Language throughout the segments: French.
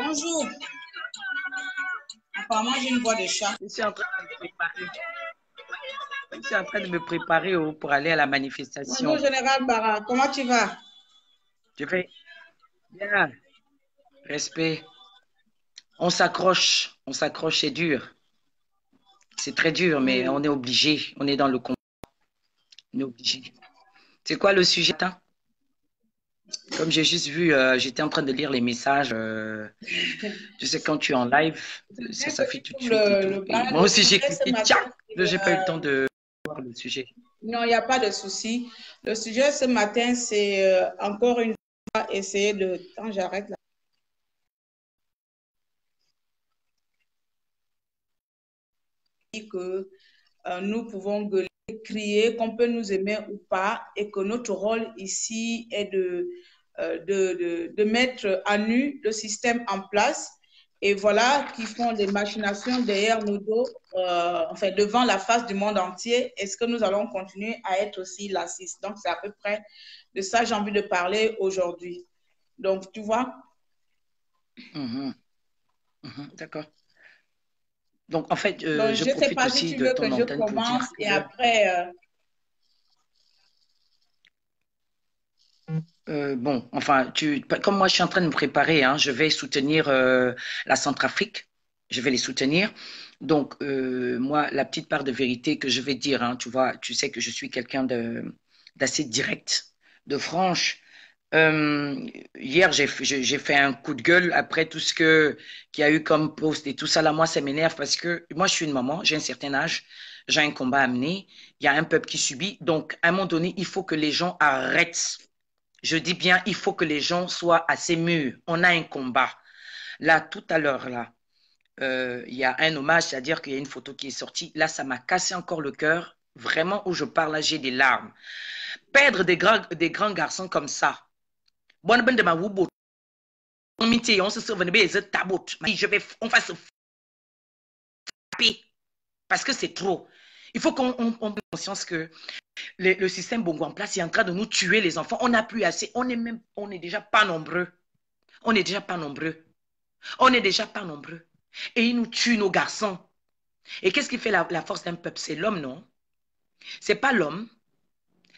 Bonjour. Apparemment, j'ai une voix de chat. Je suis en train de me préparer. Je suis en train de me préparer pour aller à la manifestation. Bonjour, Général Barra. Comment tu vas? Je vais bien. Respect. On s'accroche, c'est dur. C'est très dur, mais on est obligé. On est dans le combat. On est obligé. C'est quoi le sujet? Comme j'ai juste vu, j'étais en train de lire les messages. Tu sais, quand tu es en live, ça s'affiche tout de suite et tout. Et moi aussi, j'ai cliqué, tchac, j'ai pas eu le temps de voir le sujet. Non, il n'y a pas de souci. Le sujet ce matin, c'est encore une fois essayer de... Quand j'arrête là. Que nous pouvons gueuler, crier, qu'on peut nous aimer ou pas, et que notre rôle ici est de mettre à nu le système en place. Et voilà qui font des machinations derrière nos dos, enfin devant la face du monde entier. Est-ce que nous allons continuer à être aussi lacistes? Donc, c'est à peu près de ça que j'ai envie de parler aujourd'hui. Donc, tu vois? D'accord. Donc, en fait, donc, je sais profite pas aussi si tu de veux ton que je antenne pour dire commence que... et après... bon, enfin, comme moi, je suis en train de me préparer, hein, je vais soutenir la Centrafrique. Je vais les soutenir. Donc, moi, la petite part de vérité que je vais dire, hein, tu vois, tu sais que je suis quelqu'un d'assez direct, de franche. Hier, j'ai fait un coup de gueule après tout ce qu'il y a eu comme post et tout ça. Là, moi, ça m'énerve parce que moi, je suis une maman, j'ai un certain âge, j'ai un combat à mener. Il y a un peuple qui subit. Donc, à un moment donné, il faut que les gens arrêtent. Je dis bien, il faut que les gens soient assez mûrs. On a un combat. Là, tout à l'heure, là, il y a un hommage, c'est-à-dire qu'il y a une photo qui est sortie. Là, ça m'a cassé encore le cœur. Vraiment, où je parle, là, j'ai des larmes. Perdre des grands garçons comme ça. On parce que c'est trop. Il faut qu'on ait conscience que le système Bongo en place est en train de nous tuer les enfants. On n'a plus assez. On est déjà pas nombreux. On n'est déjà pas nombreux. On n'est déjà pas nombreux. Et ils nous tuent nos garçons. Et qu'est-ce qui fait la force d'un peuple? C'est l'homme, non? C'est pas l'homme.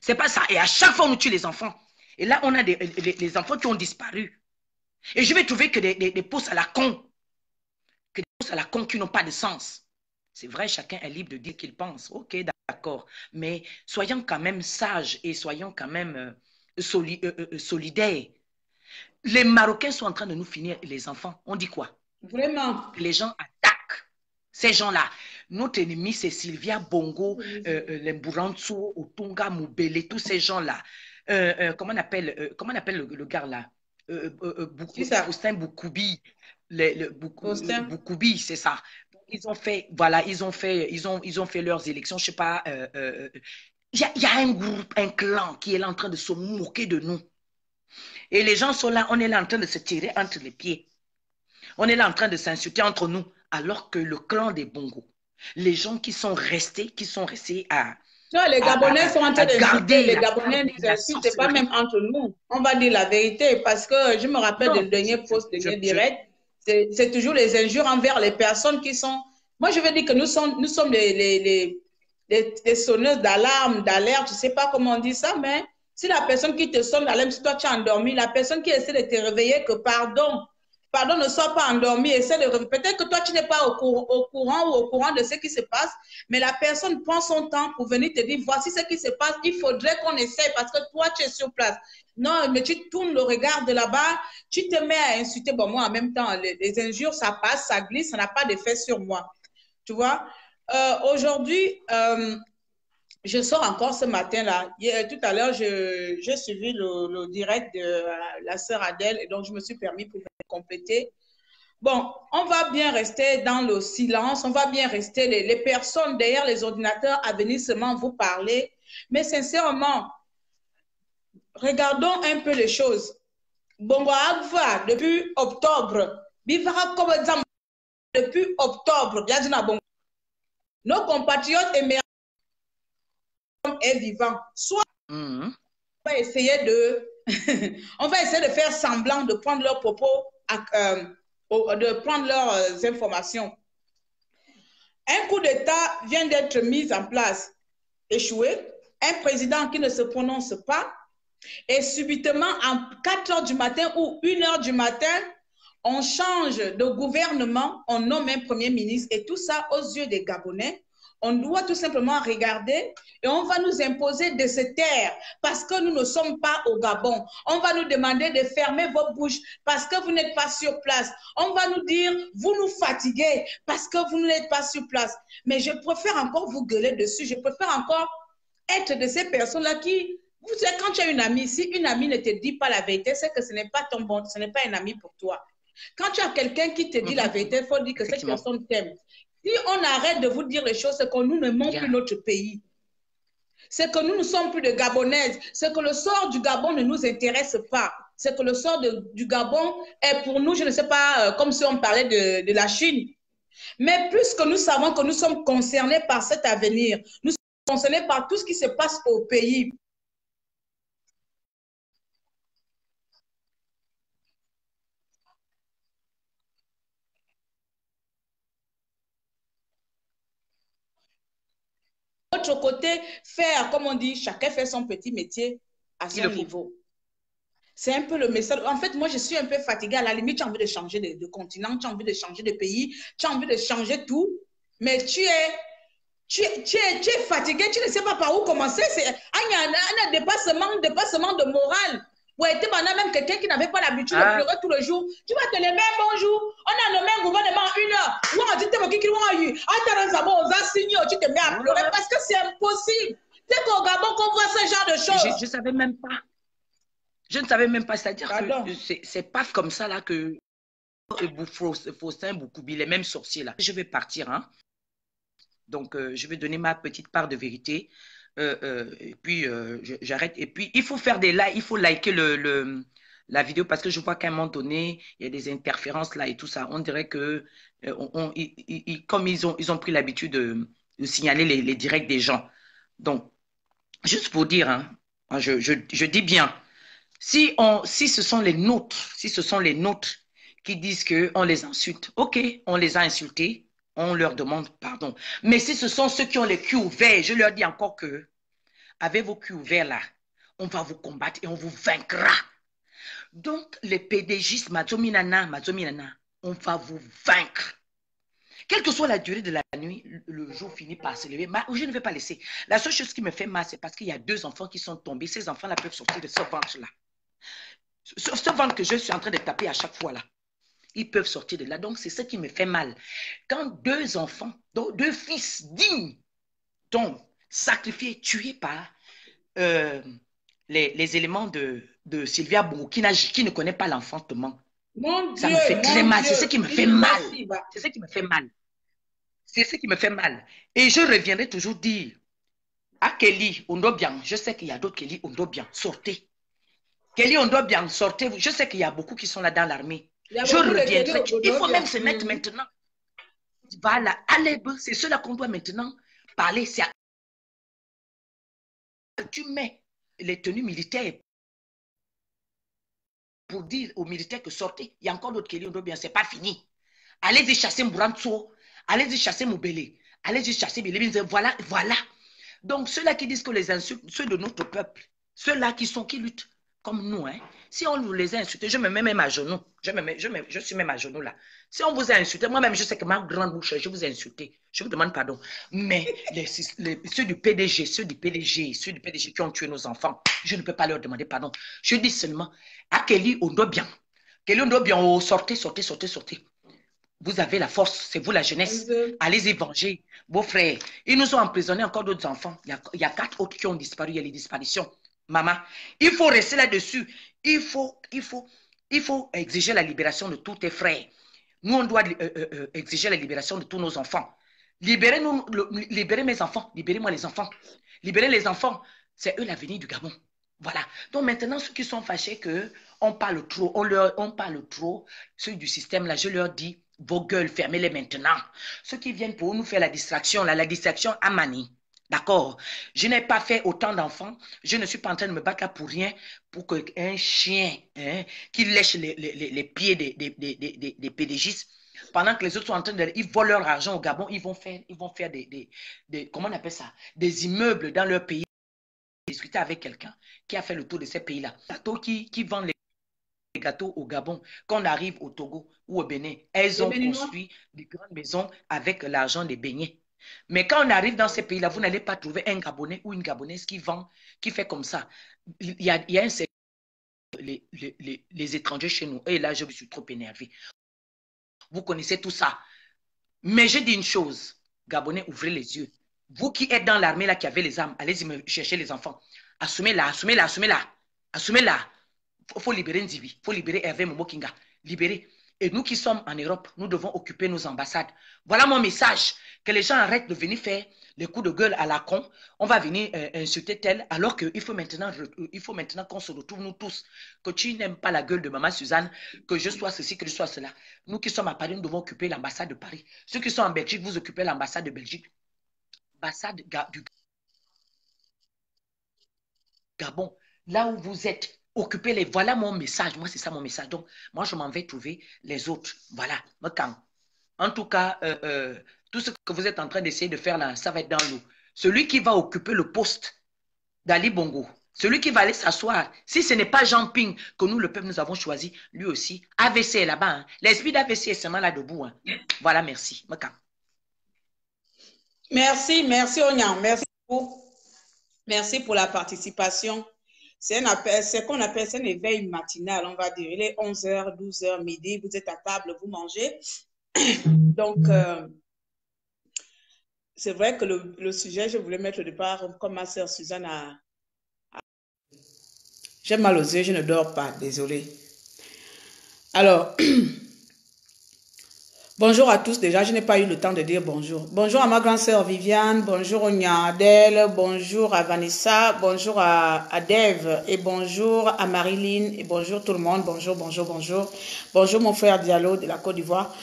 C'est pas ça. Et à chaque fois, on nous tue les enfants. Et là, on a des enfants qui ont disparu. Et je vais trouver que des pousses à la con. Que des pousses à la con qui n'ont pas de sens. C'est vrai, chacun est libre de dire qu'il pense. Ok, d'accord. Mais soyons quand même sages et soyons quand même solidaires. Les Marocains sont en train de nous finir les enfants. On dit quoi? Vraiment. Les gens attaquent ces gens-là. Notre ennemi, c'est Sylvia Bongo, les Mbourantou, Otunga, Moubele, tous ces gens-là. Comment on appelle le gars là? Faustin Boukoubi. Boukoubi, c'est ça. Ils ont fait, voilà, ils ont fait leurs élections, je sais pas. Il y a un groupe, un clan qui est là en train de se moquer de nous. Et les gens sont là, on est là en train de se tirer entre les pieds. On est là en train de s'insulter entre nous, alors que le clan des Bongo, les gens qui sont restés à... Non, les Gabonais sont en train d'insulter. Les Gabonais nous insultent, c'est pas même entre nous. On va dire la vérité parce que je me rappelle du dernier post, dernier direct. C'est toujours les injures envers les personnes qui sont... Moi, je veux dire que nous sommes les sonneuses d'alarme, d'alerte, je ne sais pas comment on dit ça, mais si la personne qui te sonne d'alarme, si toi tu es endormi, la personne qui essaie de te réveiller, que pardon, ne sois pas endormi, essaie de réveiller. Peut-être que toi tu n'es pas au courant de ce qui se passe, mais la personne prend son temps pour venir te dire, voici ce qui se passe, il faudrait qu'on essaie parce que toi tu es sur place. Non, mais tu tournes le regard de là-bas, tu te mets à insulter. Bon, moi en même temps, les injures, ça passe, ça glisse, ça n'a pas d'effet sur moi. Tu vois? Aujourd'hui, je sors encore ce matin-là. Tout à l'heure, j'ai suivi le direct de la sœur Adèle et donc je me suis permis pour compléter. Bon, on va bien rester dans le silence, on va bien rester les personnes derrière les ordinateurs à venir seulement vous parler. Mais sincèrement, regardons un peu les choses. Bongo Agva, depuis octobre, depuis octobre, nos compatriotes émergents est vivant. Soit on va essayer de on va essayer de faire semblant de prendre leurs propos de prendre leurs informations. Un coup d'État vient d'être mis en place, échoué, un président qui ne se prononce pas, et subitement, en 4 heures du matin ou 1 heure du matin, on change de gouvernement, on nomme un premier ministre, et tout ça aux yeux des Gabonais. On doit tout simplement regarder et on va nous imposer de se taire parce que nous ne sommes pas au Gabon. On va nous demander de fermer vos bouches parce que vous n'êtes pas sur place. On va nous dire, vous nous fatiguez parce que vous n'êtes pas sur place. Mais je préfère encore vous gueuler dessus. Je préfère encore être de ces personnes-là qui, vous savez, quand tu as une amie, si une amie ne te dit pas la vérité, c'est que ce n'est pas ton bon, ce n'est pas un ami pour toi. Quand tu as quelqu'un qui te dit la vérité, il faut dire que cette personne t'aime. Si on arrête de vous dire les choses, c'est que nous n'aimons plus notre pays. C'est que nous ne sommes plus de Gabonaises. C'est que le sort du Gabon ne nous intéresse pas. C'est que le sort du Gabon est pour nous, je ne sais pas, comme si on parlait de la Chine. Mais puisque nous savons que nous sommes concernés par cet avenir, nous sommes concernés par tout ce qui se passe au pays. D'autre côté, faire, comme on dit, chacun fait son petit métier à son niveau. C'est un peu le message. En fait, moi, je suis un peu fatiguée. À la limite, tu as envie de changer de continent, tu as envie de changer de pays, tu as envie de changer tout, mais tu es fatigué, tu ne sais pas par où commencer. C'est un dépassement de morale. Ouais, tu as même quelqu'un qui n'avait pas l'habitude de pleurer tout le jour. Tu vas te lever un bonjour. On a nommé un gouvernement en 1 heure. Tu te mets à pleurer parce que c'est impossible. C'est qu'au Gabon qu'on voit ce genre de choses. Je ne savais même pas. Je ne savais même pas. C'est-à-dire que c'est pas comme ça là que Faustin Boukoubi, les mêmes sorciers là. Je vais partir, hein. Donc, je vais donner ma petite part de vérité. Et puis, j'arrête. Et puis, il faut faire des likes. Il faut liker la vidéo parce que je vois qu'à un moment donné, il y a des interférences là et tout ça. On dirait que, comme ils ont pris l'habitude de signaler les directs des gens. Donc, juste pour dire, hein, je dis bien, si ce sont les nôtres, qui disent qu'on les insulte, ok, on les a insultés, on leur demande pardon. Mais si ce sont ceux qui ont les culs ouverts, je leur dis encore que, avec vos culs ouverts là, on va vous combattre et on vous vaincra. Donc, les PDGistes, Mazominana, on va vous vaincre. Quelle que soit la durée de la nuit, le jour finit par se lever. Je ne vais pas laisser. La seule chose qui me fait mal, c'est parce qu'il y a 2 enfants qui sont tombés. Ces enfants-là peuvent sortir de ce ventre-là. Ce ventre que je suis en train de taper à chaque fois là. Ils peuvent sortir de là. Donc, c'est ce qui me fait mal. Quand 2 enfants, 2 fils dignes tombent, sacrifiés, tués par les éléments de Sylvia Bourou, qui ne connaît pas l'enfantement. Ça me fait très mal. C'est ce qui me fait mal. C'est ce qui me fait mal. C'est ce qui me fait mal. Et je reviendrai toujours dire à Kelly Ondobian, je sais qu'il y a d'autres Kelly Ondobian, sortez. Kelly Ondobian, sortez. Je sais qu'il y a beaucoup qui sont là dans l'armée. Je reviendrai. Il faut même se mettre maintenant. Voilà, allez, c'est cela qu'on doit maintenant parler. Tu mets les tenues militaires pour dire aux militaires que sortez. Il y a encore d'autres Kelly Ondobian, c'est pas fini. Allez-y chasser Mbouranto, allez-y chasser Moubele, allez-y chasser Bilébin. Voilà, voilà. Donc, ceux-là qui disent que les insultes, ceux de notre peuple, ceux-là qui luttent comme nous, hein, si on vous les a insultés, je me mets même à genoux. Je suis même à genoux là. Si on vous a insulté, moi-même, je sais que ma grande bouche, je vous ai insulté. Je vous demande pardon. Mais ceux du PDG, ceux du PDG qui ont tué nos enfants, je ne peux pas leur demander pardon. Je dis seulement à Kelly Ondobian. Kelly Ondobian, oh, sortez. Vous avez la force, c'est vous la jeunesse. Allez-y venger vos frères. Ils nous ont emprisonnés encore d'autres enfants. Il y a 4 autres qui ont disparu. Il y a les disparitions. Maman, il faut rester là-dessus. Il faut exiger la libération de tous tes frères. Nous, on doit exiger la libération de tous nos enfants. Libérez mes enfants. Libérez-moi les enfants. Libérez les enfants. C'est eux l'avenir du Gabon. Voilà. Donc maintenant, ceux qui sont fâchés qu'on parle trop, on parle trop, ceux du système, là, je leur dis, vos gueules, fermez-les maintenant. Ceux qui viennent pour nous faire la distraction, là, la distraction à Mani. D'accord? Je n'ai pas fait autant d'enfants. Je ne suis pas en train de me battre là pour rien, pour qu'un chien hein, qui lèche les pieds des PDGistes, pendant que les autres sont en train de... Ils volent leur argent au Gabon, ils vont faire comment on appelle ça? Des immeubles dans leur pays. Discuter avec quelqu'un qui a fait le tour de ces pays-là. Qui vend les gâteaux au Gabon, quand on arrive au Togo ou au Bénin, elles ont construit des grandes maisons avec l'argent des beignets. Mais quand on arrive dans ces pays-là, vous n'allez pas trouver un Gabonais ou une Gabonaise qui vend, qui fait comme ça. Il y a un les étrangers chez nous. Et là, je me suis trop énervé. Vous connaissez tout ça. Mais je dis une chose, Gabonais, ouvrez les yeux. Vous qui êtes dans l'armée, là, qui avez les armes, allez-y me chercher les enfants. Assumez-la, assumez-la, assumez-la. Assumez-la. Il faut libérer Nzivi, il faut libérer Hervé Momokinga. Libérer. Et nous qui sommes en Europe, nous devons occuper nos ambassades. Voilà mon message. Que les gens arrêtent de venir faire les coups de gueule à la con. On va venir insulter tel, alors qu'il faut maintenant qu'on se retrouve nous tous. Que tu n'aimes pas la gueule de maman Suzanne, que je sois ceci, que je sois cela. Nous qui sommes à Paris, nous devons occuper l'ambassade de Paris. Ceux qui sont en Belgique, vous occupez l'ambassade de Belgique. L'ambassade du Gabon, là où vous êtes. Occupez-les. Voilà mon message. Moi, c'est ça mon message. Donc, moi, je m'en vais trouver les autres. Voilà. En tout cas, tout ce que vous êtes en train d'essayer de faire là, ça va être dans l'eau. Celui qui va occuper le poste d'Ali Bongo, celui qui va aller s'asseoir, si ce n'est pas Jean Ping que nous, le peuple, nous avons choisi, lui aussi, AVC est là-bas. Hein. L'esprit d'AVC est seulement là debout. Hein. Voilà, merci. Merci, merci Onyang. Merci pour la participation. C'est qu'on appelle un éveil matinal, on va dire. Il est 11h, 12h, midi, vous êtes à table, vous mangez. Donc, c'est vrai que le sujet, je voulais mettre au départ, comme ma soeur Suzanne a... J'ai mal aux yeux, je ne dors pas, désolée. Alors, bonjour à tous. Déjà, je n'ai pas eu le temps de dire bonjour. Bonjour à ma grande sœur Viviane, bonjour à Adèle, bonjour à Vanessa, bonjour à Dave, et bonjour à Marilyn, et bonjour tout le monde. Bonjour, bonjour, bonjour. Bonjour mon frère Diallo de la Côte d'Ivoire.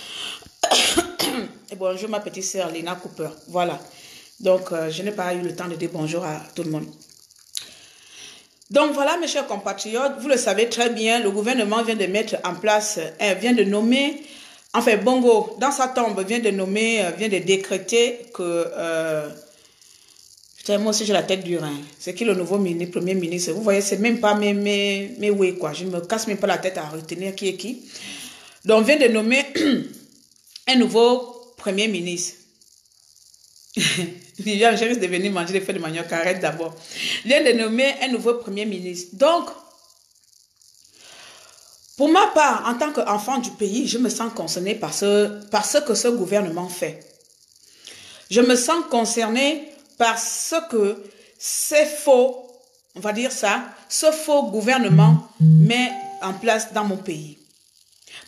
Et bonjour ma petite sœur Lena Cooper. Voilà. Donc, je n'ai pas eu le temps de dire bonjour à tout le monde. Donc voilà, mes chers compatriotes, vous le savez très bien, le gouvernement vient de mettre en place, vient de nommer, enfin Bongo, dans sa tombe, vient de nommer, vient de décréter que, putain, moi aussi j'ai la tête dure, hein. C'est qui le nouveau premier ministre? Vous voyez, c'est même pas mes oui, quoi. Je ne me casse même pas la tête à retenir qui est qui. Donc, vient de nommer un nouveau premier ministre. Viviane, je risque de venir manger des feuilles de manioc. Arrête d'abord. Il vient de nommer un nouveau premier ministre. Donc, pour ma part, en tant qu'enfant du pays, je me sens concernée par ce que ce gouvernement fait. Je me sens concernée par ce que ces faux, on va dire ça, ce faux gouvernement met en place dans mon pays.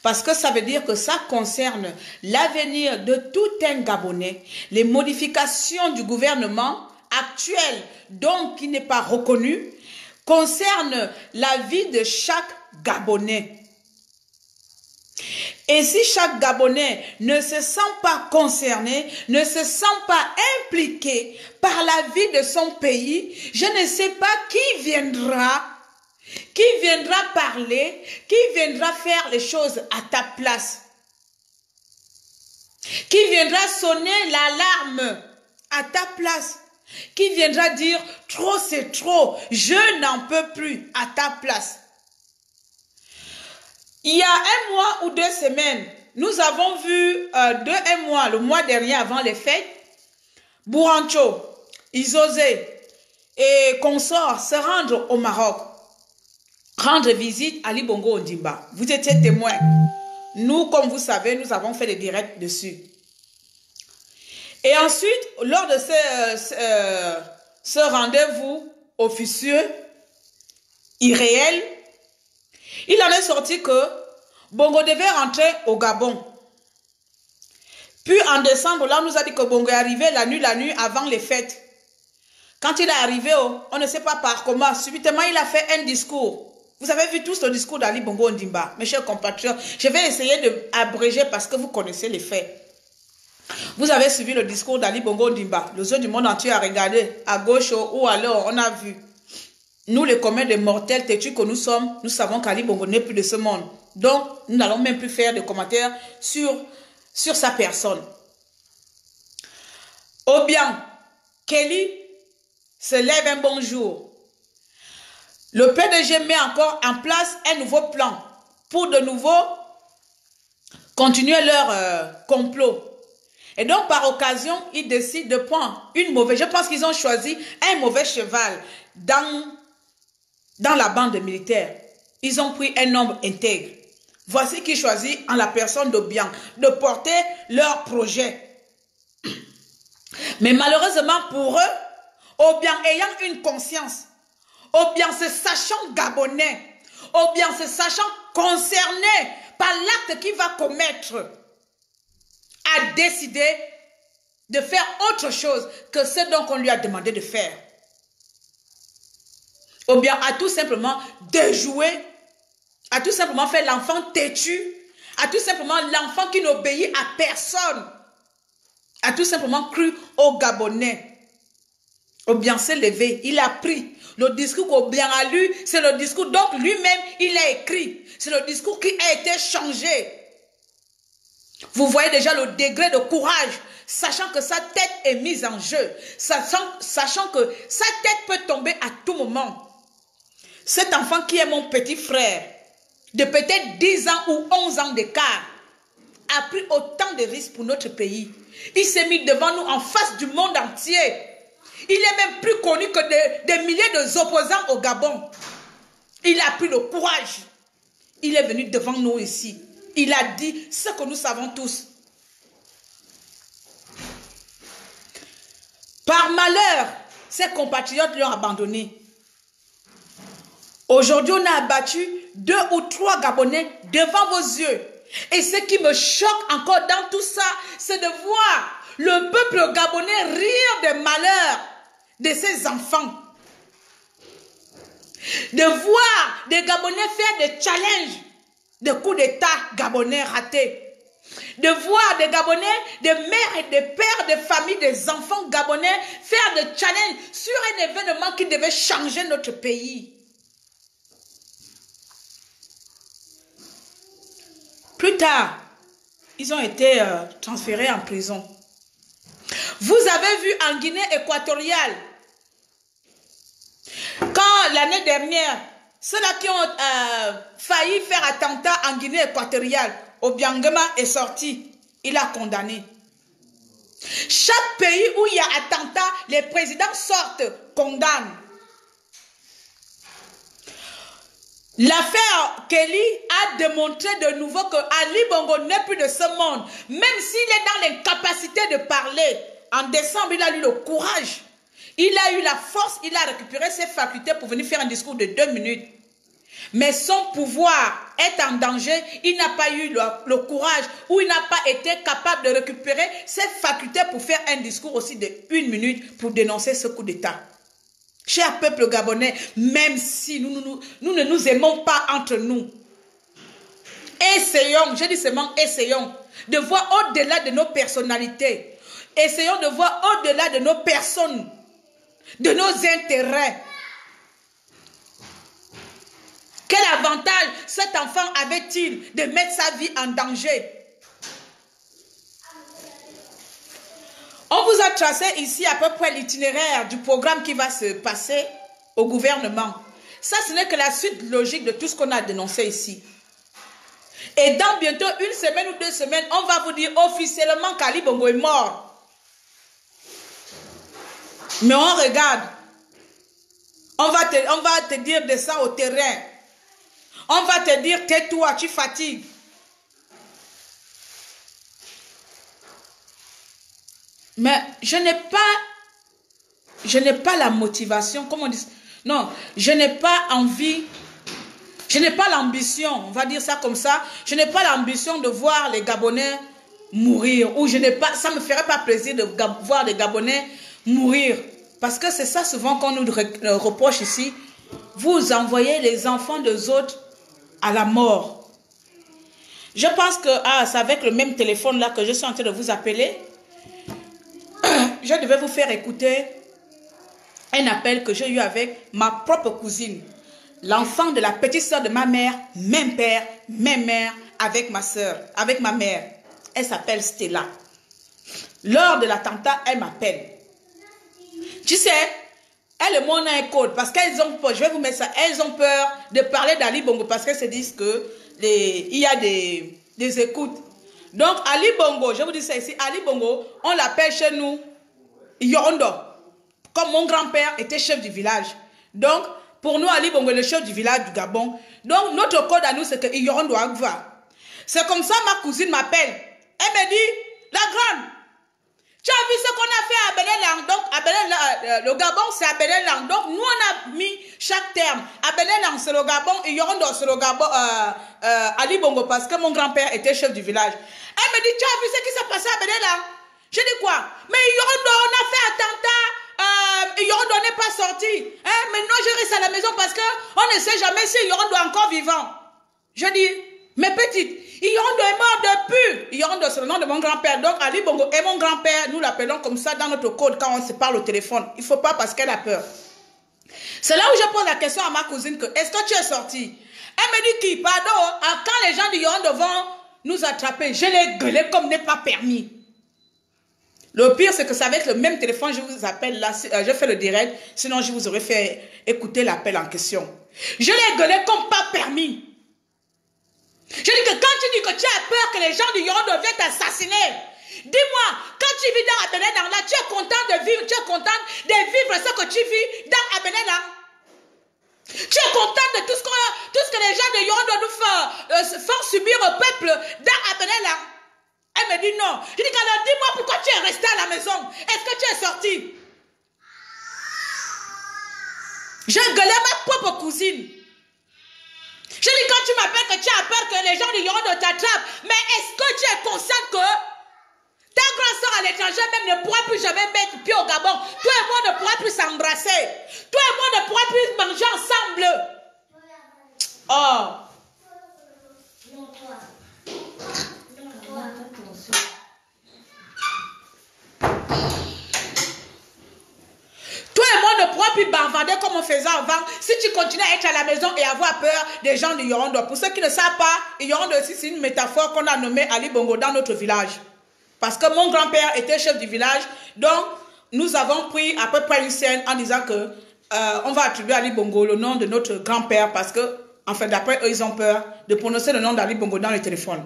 Parce que ça veut dire que ça concerne l'avenir de tout un Gabonais, les modifications du gouvernement actuel, donc qui n'est pas reconnu, concernent la vie de chaque Gabonais. Et si chaque Gabonais ne se sent pas concerné, ne se sent pas impliqué par la vie de son pays, je ne sais pas qui viendra parler, qui viendra faire les choses à ta place, qui viendra sonner l'alarme à ta place, qui viendra dire trop c'est trop, je n'en peux plus à ta place. Il y a un mois ou 2 semaines, nous avons vu un mois, le mois dernier avant les fêtes, Bourancho, Isosé et consorts se rendre au Maroc. Rendre visite à Ali Bongo Ondimba. Vous étiez témoins. Nous, comme vous savez, nous avons fait des directs dessus. Et ensuite, lors de ce rendez-vous officieux, irréel, il en est sorti que Bongo devait rentrer au Gabon. Puis en décembre, là, on nous a dit que Bongo est arrivé la nuit avant les fêtes. Quand il est arrivé, on ne sait pas par comment, subitement, il a fait un discours. Vous avez vu tous le discours d'Ali Bongo Ondimba, mes chers compatriotes. Je vais essayer d'abréger parce que vous connaissez les faits. Vous avez suivi le discours d'Ali Bongo Ondimba. Les yeux du monde entier a regardé à gauche ou alors on a vu. Nous, les communs des mortels têtus que nous sommes, nous savons qu'Ali Bongo n'est plus de ce monde. Donc, nous n'allons même plus faire de commentaires sur sa personne. Obiang, Kelly se lève un bon jour. Le PDG met encore en place un nouveau plan pour de nouveau continuer leur complot. Et donc, par occasion, ils décident de prendre une mauvaise... Je pense qu'ils ont choisi un mauvais cheval dans la bande militaire. Ils ont pris un homme intègre. Voici qui choisit en la personne d'Obiang de porter leur projet. Mais malheureusement pour eux, Obiang ayant une conscience, Obiang se sachant gabonais, Obiang se sachant concerné par l'acte qu'il va commettre, a décidé de faire autre chose que ce dont on lui a demandé de faire. Obiang a tout simplement déjoué, a tout simplement fait l'enfant têtu, a tout simplement l'enfant qui n'obéit à personne, a tout simplement cru aux Gabonais. Obiang s'est levé, il a pris. Le discours qu'Obiang a lu, c'est le discours donc lui-même, il a écrit. C'est le discours qui a été changé. Vous voyez déjà le degré de courage, sachant que sa tête est mise en jeu, sachant que sa tête peut tomber à tout moment. Cet enfant qui est mon petit frère, de peut-être 10 ans ou 11 ans d'écart, a pris autant de risques pour notre pays. Il s'est mis devant nous en face du monde entier. Il est même plus connu que des milliers d'opposants au Gabon. Il a pris le courage. Il est venu devant nous ici. Il a dit ce que nous savons tous. Par malheur, ses compatriotes lui ont abandonné. Aujourd'hui, on a abattu 2 ou 3 Gabonais devant vos yeux. Et ce qui me choque encore dans tout ça, c'est de voir le peuple gabonais rire des malheurs de ses enfants. De voir des Gabonais faire des challenges, des coups d'État gabonais ratés. De voir des Gabonais, des mères et des pères, des familles, des enfants gabonais faire des challenges sur un événement qui devait changer notre pays. Plus tard, ils ont été transférés en prison. Vous avez vu en Guinée équatoriale, quand l'année dernière, ceux-là qui ont failli faire attentat en Guinée équatoriale, Obiangema est sorti, il a condamné. Chaque pays où il y a attentat, les présidents sortent, condamnent. L'affaire Kelly a démontré de nouveau que Ali Bongo n'est plus de ce monde. Même s'il est dans l'incapacité de parler, en décembre, il a eu le courage. Il a eu la force, il a récupéré ses facultés pour venir faire un discours de 2 minutes. Mais son pouvoir est en danger. Il n'a pas eu le courage ou il n'a pas été capable de récupérer ses facultés pour faire un discours aussi de 1 minute pour dénoncer ce coup d'État. Cher peuple gabonais, même si nous ne nous aimons pas entre nous, essayons, je dis seulement essayons, de voir au-delà de nos personnalités. Essayons de voir au-delà de nos personnes, de nos intérêts. Quel avantage cet enfant avait-il de mettre sa vie en danger? On vous a tracé ici à peu près l'itinéraire du programme qui va se passer au gouvernement. Ça, ce n'est que la suite logique de tout ce qu'on a dénoncé ici. Et dans bientôt 1 semaine ou 2 semaines, on va vous dire officiellement qu'Ali Bongo est mort. Mais on regarde. On va te dire de ça au terrain. On va te dire tais-toi, tu fatigues. Mais je n'ai pas la motivation, comment on dit? Non, je n'ai pas envie, je n'ai pas l'ambition, on va dire ça comme ça, je n'ai pas l'ambition de voir les Gabonais mourir, ou ça ne me ferait pas plaisir de voir les Gabonais mourir, parce que c'est ça souvent qu'on nous reproche ici, vous envoyez les enfants des autres à la mort. Je pense que c'est avec le même téléphone là que je suis en train de vous appeler. je devais vous faire écouter un appel que j'ai eu avec ma propre cousine. L'enfant de la petite soeur de ma mère, même père, même mère, avec ma soeur, avec ma mère. Elle s'appelle Stella. Lors de l'attentat, elle m'appelle. Tu sais, elle et moi on a un code parce qu'elles ont peur, je vais vous mettre ça, elles ont peur de parler d'Ali Bongo parce qu'elles se disent que il y a des écoutes. Donc Ali Bongo, je vous dis ça ici, Ali Bongo, on l'appelle chez nous Yorondo. Comme mon grand-père était chef du village. Donc, pour nous, Ali Bongo est le chef du village du Gabon. Donc, notre code à nous, c'est que Yorondo Agva. C'est comme ça, ma cousine m'appelle. Elle me dit, la grande, tu as vu ce qu'on a fait à Benelang. Donc, à Benelang, le Gabon, c'est à Benelang. Donc, nous, on a mis chaque terme. À Benelang, c'est le Gabon. Et Yorondo, c'est le Gabon, Ali Bongo, parce que mon grand-père était chef du village. Elle me dit, tu as vu ce qui s'est passé à Benelang? Je dis quoi? Mais Yorondo, on a fait attentat. Yorondo n'est pas sorti. Hein? Maintenant, je reste à la maison parce qu'on ne sait jamais si Yorondo est encore vivant. Je dis, mes petites, Yorondo est mort depuis. Yorondo, c'est le nom de mon grand-père. Donc, Ali Bongo et mon grand-père, nous l'appelons comme ça dans notre code quand on se parle au téléphone. Il ne faut pas parce qu'elle a peur. C'est là où je pose la question à ma cousine que, est-ce que tu es sorti? Elle me dit qui? Pardon, quand les gens de Yorondo vont nous attraper, je les gueulais comme n'est pas permis. Le pire, c'est que ça va être le même téléphone, je vous appelle là, je fais le direct, sinon je vous aurais fait écouter l'appel en question. Je l'ai gueulé comme pas permis. Je dis que quand tu dis que tu as peur que les gens du Yorondo viennent t'assassiner, dis-moi, quand tu vis dans Abenelang, là, tu es content de vivre, tu es content de vivre ce que tu vis dans Abenelang. Tu es content de tout ce que les gens de Yorondo nous font subir au peuple dans Abenelang. Elle me dit non. Je dis alors dis-moi pourquoi tu es resté à la maison. Est-ce que tu es sorti? J'ai gueulé ma propre cousine. Je dis quand tu m'appelles que tu as peur que les gens du Yorondo t'attrapent, mais est-ce que tu es consciente que ta grande soeur à l'étranger même ne pourra plus jamais mettre pied au Gabon? Toi et moi ne pourra plus s'embrasser. Toi et moi ne pourra plus manger ensemble. Oh. Toi et moi ne pourrons plus bavarder comme on faisait avant si tu continues à être à la maison et avoir peur des gens de Yorondo. Pour ceux qui ne savent pas, Yorondo aussi c'est une métaphore qu'on a nommée Ali Bongo dans notre village. Parce que mon grand-père était chef du village, donc nous avons pris à peu près une scène en disant que on va attribuer à Ali Bongo le nom de notre grand-père parce que, enfin d'après eux, ils ont peur de prononcer le nom d'Ali Bongo dans le téléphone.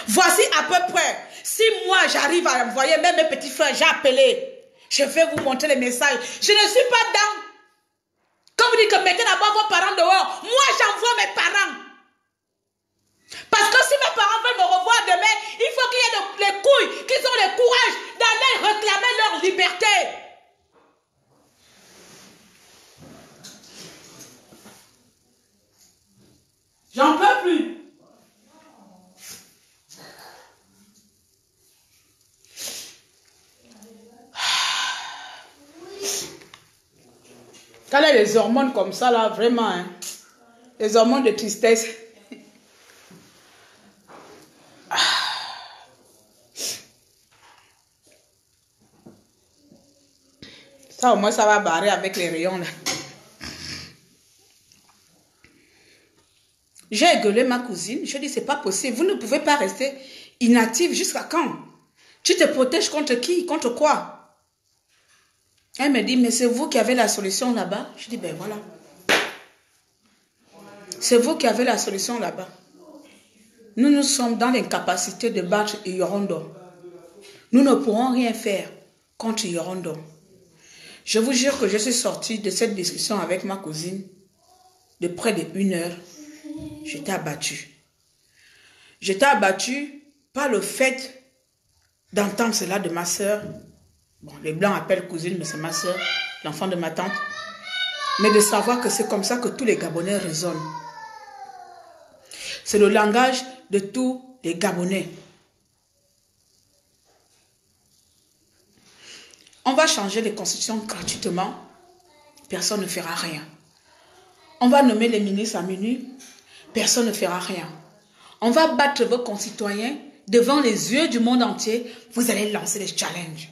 Voici à peu près, si moi j'arrive à envoyer même mes petits frères, j'ai appelé. Je vais vous montrer les messages. Je ne suis pas dans. Quand vous dites que mettez d'abord vos parents dehors, moi j'envoie mes parents. Parce que si mes parents veulent me revoir demain, il faut qu'il y ait les couilles, qu'ils ont le courage d'aller réclamer leur liberté. J'en peux plus. Quand il y a les hormones comme ça, là, vraiment, hein, les hormones de tristesse. Ça, au moins, ça va barrer avec les rayons, là. J'ai gueulé ma cousine. Je dis, c'est pas possible. Vous ne pouvez pas rester inactive jusqu'à quand? Tu te protèges contre qui? Contre quoi? Elle me dit, mais c'est vous qui avez la solution là-bas. Je dis, ben voilà. C'est vous qui avez la solution là-bas. Nous sommes dans l'incapacité de battre Yorondo. Nous ne pourrons rien faire contre Yorondo. Je vous jure que je suis sortie de cette discussion avec ma cousine de près d'1 heure. J'étais abattue. J'étais abattue par le fait d'entendre cela de ma soeur. Bon, les Blancs appellent cousine, mais c'est ma soeur, l'enfant de ma tante. Mais de savoir que c'est comme ça que tous les Gabonais raisonnent. C'est le langage de tous les Gabonais. On va changer les constitutions gratuitement. Personne ne fera rien. On va nommer les ministres à minuit. Personne ne fera rien. On va battre vos concitoyens devant les yeux du monde entier. Vous allez lancer des challenges.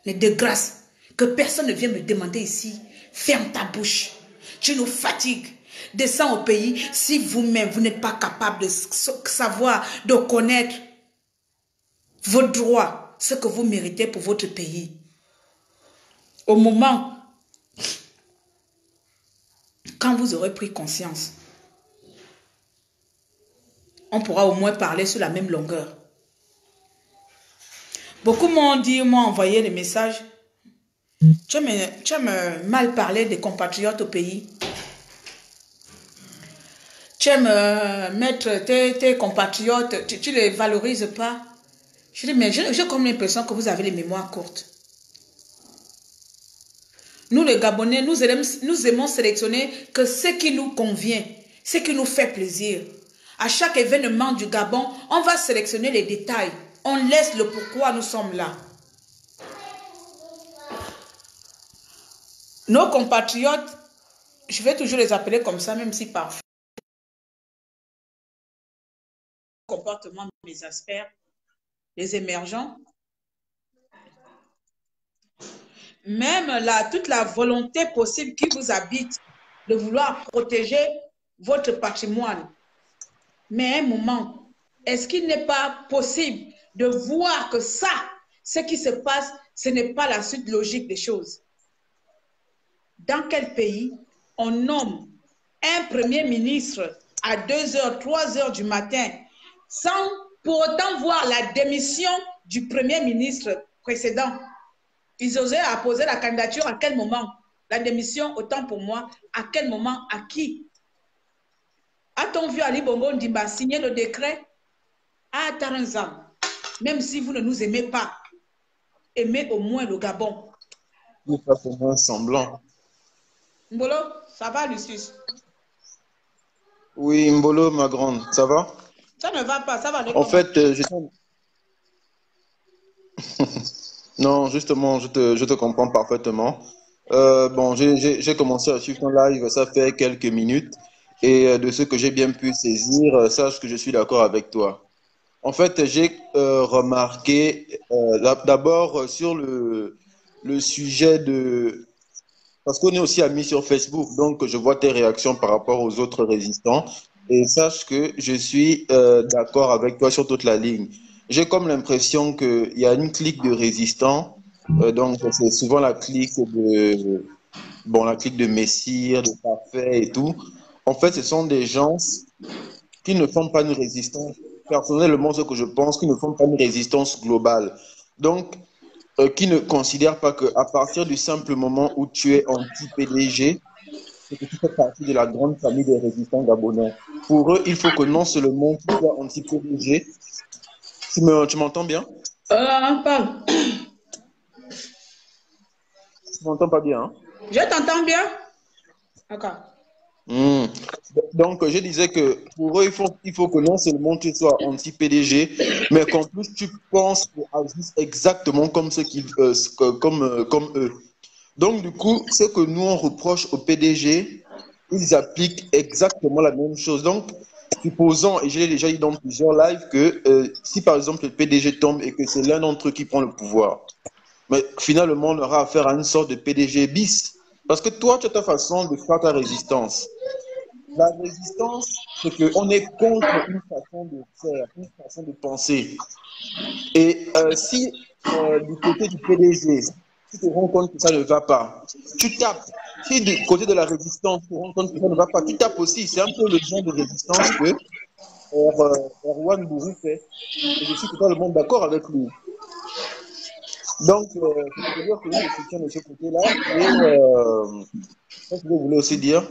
Mais de grâce, que personne ne vienne me demander ici, ferme ta bouche. Tu nous fatigues. Descends au pays si vous-même, vous n'êtes pas capable de savoir, de connaître vos droits, ce que vous méritez pour votre pays. Au moment quand vous aurez pris conscience, on pourra au moins parler sur la même longueur. Beaucoup m'ont dit, m'ont envoyé des messages. Tu aimes mal parler des compatriotes au pays. Tu aimes mettre tes compatriotes, tu ne les valorises pas. Je dis, mais j'ai comme l'impression que vous avez les mémoires courtes. Nous, les Gabonais, nous aimons sélectionner que ce qui nous convient, ce qui nous fait plaisir. À chaque événement du Gabon, on va sélectionner les détails. On laisse le pourquoi nous sommes là. Nos compatriotes, je vais toujours les appeler comme ça, même si parfois, le comportement des asperges, les émergents, même toute la volonté possible qui vous habite de vouloir protéger votre patrimoine. Mais à un moment, est-ce qu'il n'est pas possible de voir que ça, ce qui se passe, ce n'est pas la suite logique des choses? Dans quel pays on nomme un premier ministre à 2h, 3h du matin sans pour autant voir la démission du premier ministre précédent? Ils osaient apposer la candidature à quel moment? La démission, autant pour moi, à quel moment, à qui? A-t-on vu Ali Bongo Ndimba signer le décret? À Taranzam, même si vous ne nous aimez pas, aimez au moins le Gabon. Nous faisons un semblant. Mbolo, ça va, Lucius? Oui, Mbolo, ma grande, ça va? Ça ne va pas, ça va. En fait, non, justement, je te comprends parfaitement. Bon, j'ai commencé à suivre ton live, ça fait quelques minutes. Et de ce que j'ai bien pu saisir, sache que je suis d'accord avec toi. En fait, j'ai remarqué d'abord sur le sujet de... Parce qu'on est aussi amis sur Facebook, donc je vois tes réactions par rapport aux autres résistants. Et sache que je suis d'accord avec toi sur toute la ligne. J'ai comme l'impression qu'il y a une clique de résistants. Donc, c'est souvent la clique la clique de Messire, de Parfait et tout. En fait, ce sont des gens qui ne font pas une résistance. Personnellement, ce que je pense, qui ne font pas une résistance globale. Donc, qui ne considèrent pas qu'à partir du simple moment où tu es anti-PDG, c'est que tu fais partie de la grande famille des résistants gabonais. Pour eux, il faut que non seulement tu sois anti-PDG. Tu m'entends bien? On parle. Tu m'entends pas bien, hein? Je t'entends bien. D'accord. Donc, je disais que pour eux, il faut que non seulement tu sois anti-PDG, mais qu'en plus tu penses et agisses exactement comme comme eux. Donc, du coup, ce que nous on reproche au PDG, ils appliquent exactement la même chose. Donc, supposons, et je l'ai déjà dit dans plusieurs lives, que si par exemple le PDG tombe et que c'est l'un d'entre eux qui prend le pouvoir, mais finalement on aura affaire à une sorte de PDG bis. Parce que toi, tu as ta façon de faire ta résistance. La résistance, c'est qu'on est contre une façon de faire, une façon de penser. Et si du côté du PDG, tu te rends compte que ça ne va pas, tu tapes. Si du côté de la résistance, tu te rends compte que ça ne va pas, tu tapes aussi. C'est un peu le genre de résistance que Erwan Bourou fait. Et je suis totalement d'accord avec lui. Donc, je peux dire que nous, le soutien de ce côté-là. Et ce que je voulais aussi dire,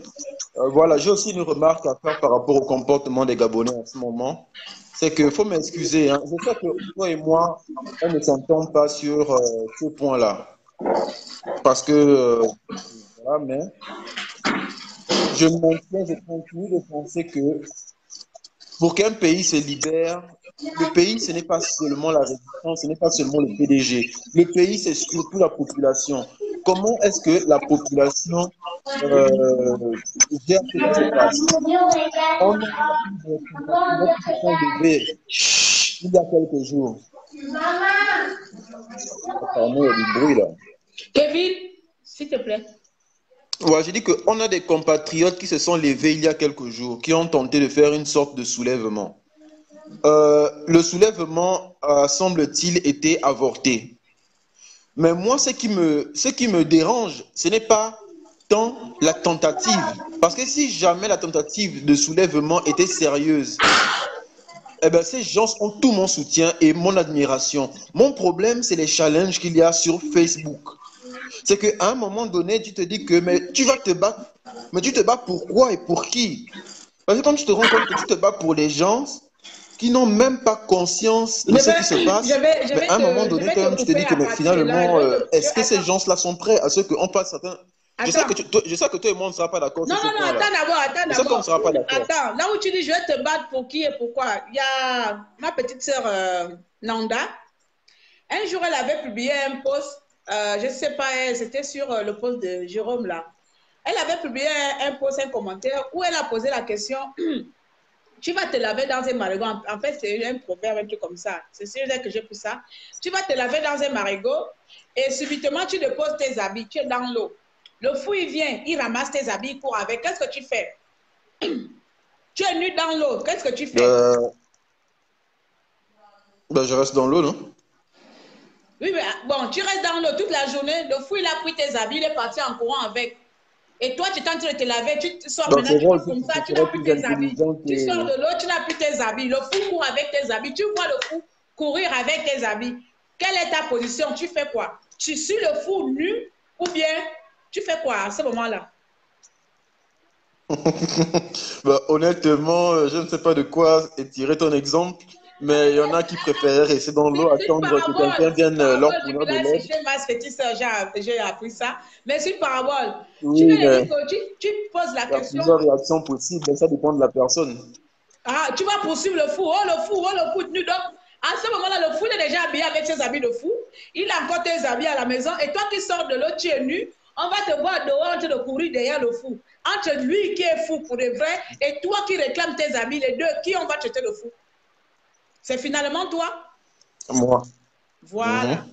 voilà, j'ai aussi une remarque à faire par rapport au comportement des Gabonais en ce moment. C'est qu'il faut m'excuser. Hein. Je sais que toi et moi, on ne s'entend pas sur ce point-là. Parce que, voilà, mais je continue de penser que pour qu'un pays se libère, le pays, ce n'est pas seulement la résistance, ce n'est pas seulement le PDG. Le pays, c'est surtout la population. Comment est-ce que la population gère ce qui se passe? On a eu des compatriotes qui se sont levés il y a quelques jours Apparemment, il y a du bruit là. Kevin, s'il te plaît. Ouais, j'ai dit qu'on a des compatriotes qui se sont levés il y a quelques jours, qui ont tenté de faire une sorte de soulèvement. Le soulèvement, semble-t-il, était avorté. Mais moi, ce qui me dérange, ce n'est pas tant la tentative. Parce que si jamais la tentative de soulèvement était sérieuse, eh bien, ces gens ont tout mon soutien et mon admiration. Mon problème, c'est les challenges qu'il y a sur Facebook. C'est qu'à un moment donné, tu te dis que mais tu vas te battre. Mais tu te bats pour quoi et pour qui? Parce que quand tu te rends compte que tu te bats pour les gens qui n'ont même pas conscience de ce qui se passe, mais à un moment donné, toi-même, tu te dis que mais finalement, est-ce que ces gens-là sont prêts à ce qu'on passe certains... Je sais que toi et moi, on ne sera pas d'accord Non, sur ce non, non, point-là. attends d'abord, attends Je sais qu'on ne d'abord. sera pas d'accord. Attends, là où tu dis je vais te battre pour qui et pourquoi, il y a ma petite sœur Nanda. Un jour, elle avait publié un post, je ne sais pas, c'était sur le post de Jérôme là. Elle avait publié un post, un commentaire où elle a posé la question tu vas te laver dans un marigot. En fait, c'est un proverbe, un truc comme ça. C'est celui-là que j'ai pris ça. Tu vas te laver dans un marigot et subitement, tu déposes tes habits. Tu es dans l'eau. Le fou, il vient, il ramasse tes habits, il court avec. Qu'est-ce que tu fais? Tu es nu dans l'eau. Qu'est-ce que tu fais? Je reste dans l'eau, non? Oui, mais bon, tu restes dans l'eau toute la journée. Le fou, il a pris tes habits, il est parti en courant avec. Et toi, tu es en train de te laver, tu sors Donc, maintenant, tu vrai, fais comme ça, tu n'as plus tes habits. Tu sors de l'eau, tu n'as plus tes habits. Le fou court avec tes habits. Tu vois le fou courir avec tes habits. Quelle est ta position? Tu fais quoi? Tu suis le fou nu ou bien tu fais quoi à ce moment-là? Honnêtement, je ne sais pas de quoi tirer ton exemple, mais il y en a qui préfèrent rester dans l'eau, attendre que quelqu'un vienne leur fournir de l'aide. Chez ma petite soeur, j'ai appris ça. Mais c'est une parabole. Tu Oui, veux mais dire que tu poses la il y a question. plusieurs réactions possibles, mais ça dépend de la personne. Ah, tu vas poursuivre le fou. Oh, le fou, oh, le fou nu. Donc, à ce moment-là, le fou il est déjà habillé avec ses habits de fou. Il a encore tes habits à la maison. Et toi qui sors de l'eau, tu es nu. On va te voir dehors en train de courir derrière le fou. Entre lui qui est fou pour de vrai et toi qui réclames tes habits, les deux, qui on va traiter de fou? C'est finalement toi? Moi. Voilà.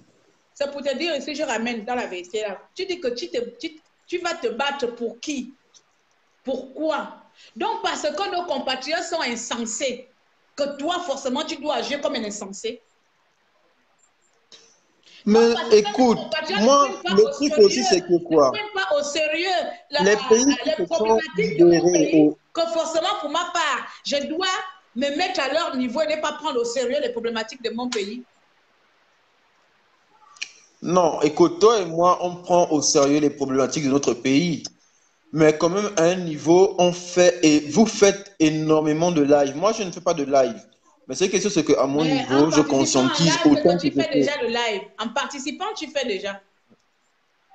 C'est pour te dire ici, je ramène dans la vérité là. Tu dis que tu vas te battre pour qui? Pourquoi? Donc, parce que nos compatriotes sont insensés, que toi, forcément, tu dois agir comme un insensé. Mais écoute, moi, le truc aussi, c'est que quoi? Ne prennent pas au sérieux les pays les qui sont problématiques de mon pays, libérés que forcément, pour ma part, je dois me mettre à leur niveau et ne pas prendre au sérieux les problématiques de mon pays. Non, écoute, toi et moi, on prend au sérieux les problématiques de notre pays. Mais quand même, à un niveau, on fait, et vous faites énormément de live. Moi, je ne fais pas de live. Mais c'est quelque chose que, à mon niveau, je conscientise autant que tu fais déjà le live. En participant, tu fais déjà.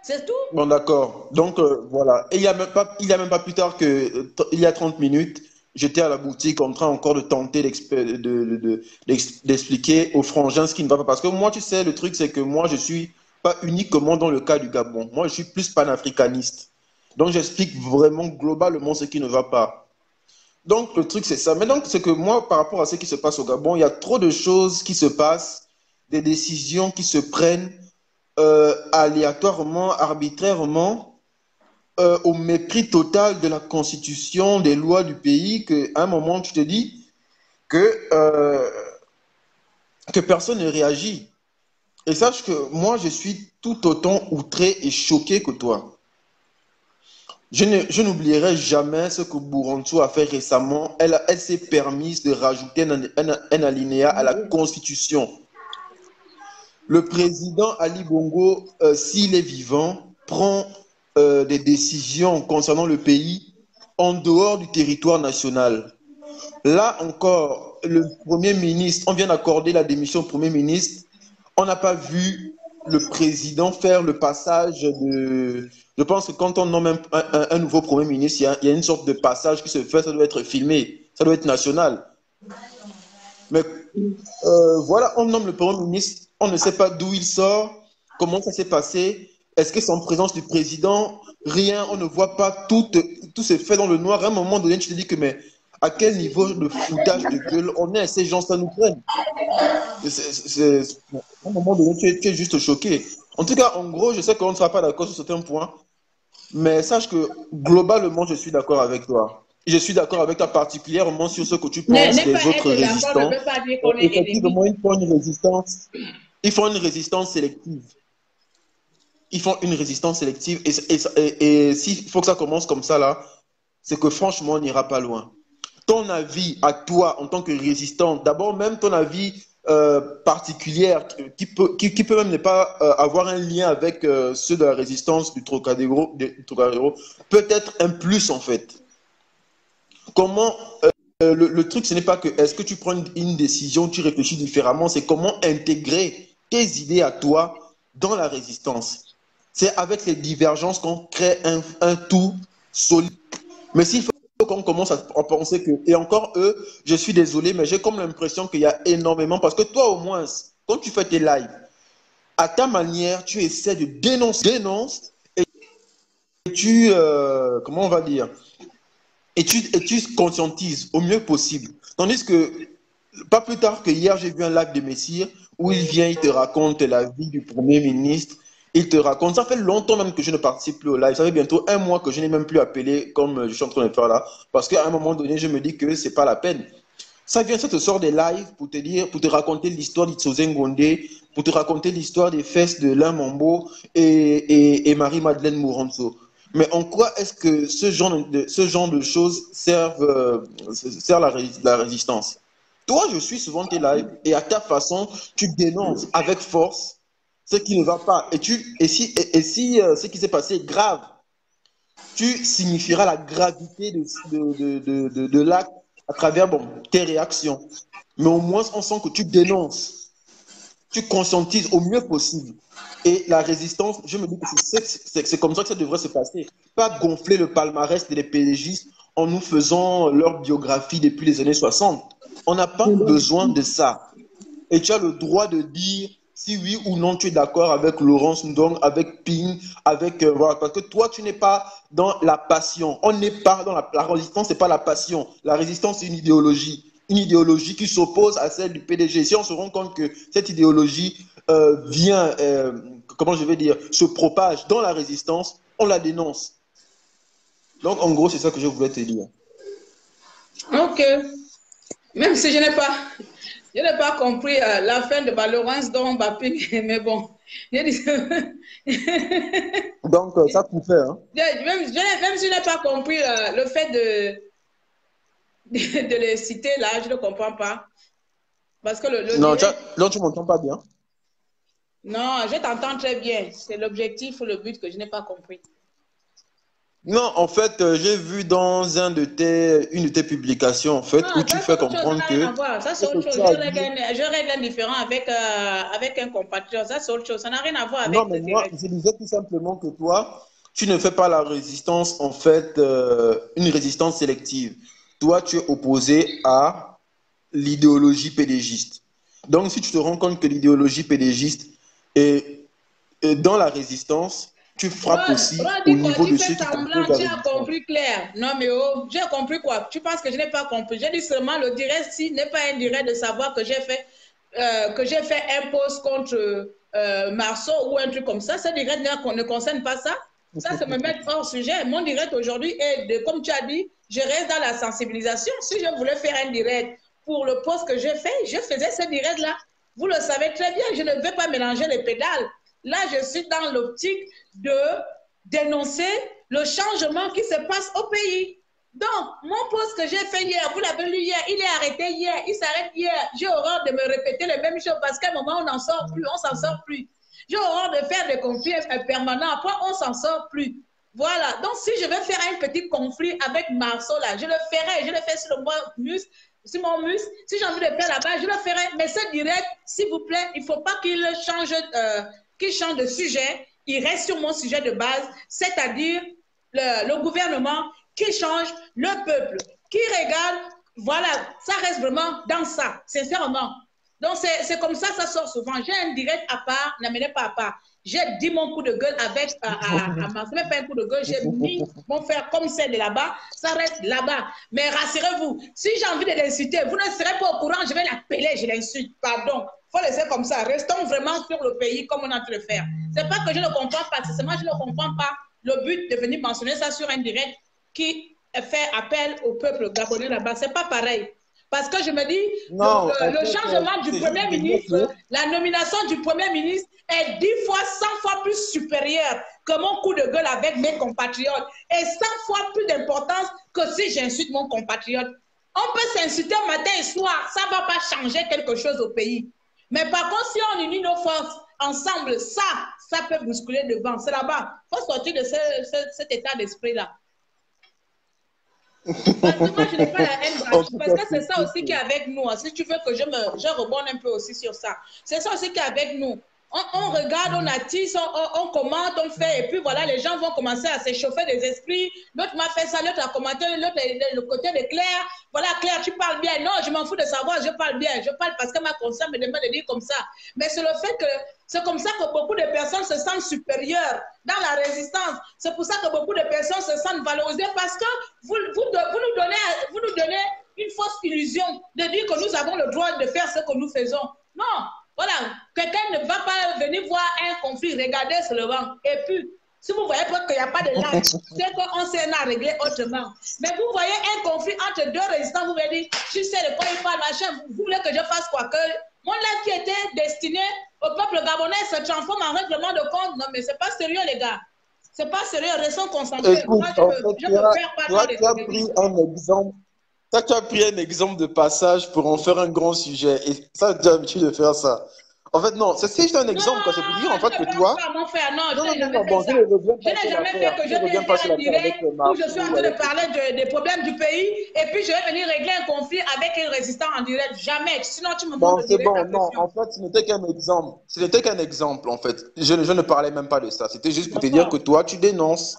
C'est tout. Bon, d'accord. Donc, voilà. Et il n'y a même pas plus tard que, il y a 30 minutes, j'étais à la boutique en train encore de tenter d'expliquer aux frangins ce qui ne va pas. Parce que moi, tu sais, le truc, c'est que moi, je suis pas uniquement dans le cas du Gabon. Moi, je suis plus panafricaniste. Donc, j'explique vraiment globalement ce qui ne va pas. Donc, le truc, c'est ça. Mais donc, c'est que moi, par rapport à ce qui se passe au Gabon, il y a trop de choses qui se passent, des décisions qui se prennent aléatoirement, arbitrairement, au mépris total de la constitution, des lois du pays, qu'à un moment, tu te dis que personne ne réagit. Et sache que moi, je suis tout autant outré et choqué que toi. Je n'oublierai jamais ce que Burontu a fait récemment. Elle s'est permise de rajouter un alinéa à la Constitution. Le président Ali Bongo, s'il est vivant, prend des décisions concernant le pays en dehors du territoire national. Là encore, le Premier ministre, on vient d'accorder la démission au Premier ministre, on n'a pas vu le président faire le passage de... Je pense que quand on nomme un nouveau Premier ministre, il y a une sorte de passage qui se fait, ça doit être filmé, ça doit être national. Mais voilà, on nomme le Premier ministre, on ne sait pas d'où il sort, comment ça s'est passé, est-ce que c'est en présence du président, rien, on ne voit pas, tout se fait dans le noir. À un moment donné, tu te dis que mais à quel niveau de foutage de gueule on est. Ces gens, ça nous prenne. À un moment donné, tu es juste choqué. En tout cas, en gros, je sais qu'on ne sera pas d'accord sur certains points, mais sache que globalement, je suis d'accord avec toi. Je suis d'accord avec toi particulièrement sur ce que tu penses Ne des pas autres être d'accord ne résistants. veut pas dire qu'on est ennemi. Effectivement, ils font une résistance sélective. Ils font une résistance sélective et s'il faut que ça commence comme ça là, c'est que franchement, on n'ira pas loin. Ton avis à toi en tant que résistant, d'abord même ton avis particulière qui peut même ne pas avoir un lien avec ceux de la résistance du Trocadéro, peut être un plus en fait. Comment le truc, ce n'est pas que est-ce que tu prends une décision, tu réfléchis différemment, c'est comment intégrer tes idées à toi dans la résistance. C'est avec les divergences qu'on crée un tout solide. Mais s'il faut qu'on commence à penser que, et encore eux, je suis désolé, mais j'ai comme l'impression qu'il y a énormément, parce que toi au moins, quand tu fais tes lives, à ta manière, tu essaies de dénoncer et tu, comment on va dire, et tu conscientises au mieux possible. Tandis que, pas plus tard que hier, j'ai vu un live de Messire où il vient, il te raconte la vie du Premier ministre. Il te raconte, ça fait longtemps même que je ne participe plus au live. Ça fait bientôt un mois que je n'ai même plus appelé comme je suis en train de faire là. Parce qu'à un moment donné, je me dis que c'est pas la peine. Ça vient, ça te sort des lives pour te dire, pour te raconter l'histoire d'Itsozen Gondé, pour te raconter l'histoire des fesses de Lin Mambo et Marie-Madeleine Mouranzo. Mais en quoi est-ce que ce genre de choses sert la résistance? Toi, je suis souvent tes lives et à ta façon, tu dénonces avec force ce qui ne va pas. Et si ce qui s'est passé est grave, tu signifieras la gravité de l'acte à travers tes réactions. Mais au moins, on sent que tu dénonces, tu conscientises au mieux possible. Et la résistance, je me dis que c'est comme ça que ça devrait se passer. Pas gonfler le palmarès des PDGistes en nous faisant leur biographie depuis les années 60. On n'a pas besoin de ça. Et tu as le droit de dire si oui ou non tu es d'accord avec Laurence Ndong, avec Ping, voilà, parce que toi, tu n'es pas dans la passion. On n'est pas dans la résistance, c'est pas la passion. La résistance, c'est une idéologie qui s'oppose à celle du PDG. Si on se rend compte que cette idéologie vient, comment je vais dire, se propage dans la résistance, on la dénonce. Donc, en gros, c'est ça que je voulais te dire. Ok. Même si je n'ai pas compris la fin de Laurence dont Mbappé, mais bon. Donc, ça tout fait. Hein? Même si je n'ai pas compris le fait de les citer là, je ne comprends pas. Parce que non, tu ne m'entends pas bien. Non, je t'entends très bien. C'est l'objectif ou le but que je n'ai pas compris. Non, en fait, j'ai vu dans une de tes publications, en fait, où tu fais comprendre que... Ça, c'est autre chose. Je règle un différent avec un compatriote. Ça, c'est autre chose. Ça n'a rien à voir avec... Non, mais moi, je disais tout simplement que toi, tu ne fais pas la résistance, en fait, une résistance sélective. Toi, tu es opposé à l'idéologie pédégiste. Donc, si tu te rends compte que l'idéologie pédégiste est dans la résistance, tu frappes aussi au niveau de ceux qui composent la Tu as compris clair. Non, mais oh, j'ai compris quoi? Tu penses que je n'ai pas compris? J'ai dit seulement le direct, si n'est pas un direct de savoir que j'ai fait un post contre Marceau ou un truc comme ça. Ce direct ne concerne pas ça. Ça, c'est me mettre hors sujet. Mon direct aujourd'hui est, comme tu as dit, je reste dans la sensibilisation. Si je voulais faire un direct pour le post que j'ai fait, je faisais ce direct-là. Vous le savez très bien, je ne vais pas mélanger les pédales. Là, je suis dans l'optique de dénoncer le changement qui se passe au pays. Donc, mon post que j'ai fait hier, vous l'avez lu hier, il est arrêté hier, il s'arrête hier. J'ai horreur de me répéter les mêmes choses parce qu'à un moment, on n'en sort plus, on s'en sort plus. J'ai horreur de faire des conflits permanents, après, on s'en sort plus. Voilà. Donc, si je veux faire un petit conflit avec Marceau, là, je le ferai. Je le fais sur mon muscle. Si j'ai envie de faire là-bas, je le ferai. Mais ce direct, s'il vous plaît, il ne faut pas qu'il change de sujet. Il reste sur mon sujet de base, c'est-à-dire le gouvernement qui change le peuple, qui regarde. Voilà, ça reste vraiment dans ça, sincèrement. Donc, c'est comme ça, ça sort souvent. J'ai un direct à part, n'amenez pas à part. J'ai dit mon coup de gueule avec ma, ce n'est pas un coup de gueule, j'ai mis mon frère comme celle de là-bas, ça reste là-bas. Mais rassurez-vous, si j'ai envie de l'insulter, vous ne serez pas au courant, je vais l'appeler, je l'insulte, pardon. Il faut laisser comme ça, restons vraiment sur le pays comme on a pu le faire. C'est pas que je ne comprends pas, c'est seulement que je ne comprends pas le but de venir mentionner ça sur un direct qui fait appel au peuple gabonais là-bas, c'est pas pareil. Parce que je me dis, Non, le changement du Premier ministre, la nomination du Premier ministre est 10 fois, 100 fois plus supérieure que mon coup de gueule avec mes compatriotes. Et 100 fois plus d'importance que si j'insulte mon compatriote. On peut s'insulter matin et soir, ça ne va pas changer quelque chose au pays. Mais par contre, si on unit nos forces ensemble, ça peut bousculer devant. C'est là-bas. Il faut sortir de cet état d'esprit-là. Parce que moi, je n'ai pas la haine gratuite. Parce que c'est ça aussi qui est avec nous. Si tu veux que je rebonde un peu aussi sur ça. C'est ça aussi qui est avec nous. On regarde, on attise, on commente, on fait, et puis voilà, les gens vont commencer à s'échauffer des esprits. L'autre m'a fait ça, l'autre a commenté, l'autre le côté de Claire. Voilà, Claire, tu parles bien. Non, je m'en fous de savoir, je parle bien. Je parle parce que ma conscience me demande de dire comme ça. Mais c'est le fait que c'est comme ça que beaucoup de personnes se sentent supérieures dans la résistance. C'est pour ça que beaucoup de personnes se sentent valorisées parce que vous nous donnez une fausse illusion de dire que nous avons le droit de faire ce que nous faisons. Non. Voilà, quelqu'un ne va pas venir voir un conflit, regarder seulement. Et puis, si vous voyez qu'il n'y a pas de lac, c'est qu'on s'en a réglé autrement. Mais vous voyez un conflit entre deux résistants, vous voulez dire, tu sais de quoi il parle, machin, vous voulez que je fasse quoi? Que mon lac qui était destiné au peuple gabonais se transforme en règlement de compte. Non, mais c'est pas sérieux, les gars. C'est pas sérieux, restons concentrés. Écoute, Moi, je me perds pas dans les tu as pris un exemple. Ça, tu as pris un exemple de passage pour en faire un grand sujet. Et ça, tu as l'habitude de faire ça. En fait, non, c'est juste un exemple. C'est pour dire en fait que toi. Mon frère, non, Non, je n'ai non, jamais non, fait bon, ça. Je n'ai jamais fait que je viens faire un direct où je suis en train de parler des problèmes du pays et puis je vais venir régler un conflit avec un résistant en direct. Jamais. Sinon, tu me montres Bon, c'est direct bon. ta Non, question. en fait, ce n'était qu'un exemple. Ce n'était qu'un exemple, en fait. Je ne parlais même pas de ça. C'était juste pour te dire que toi, tu dénonces.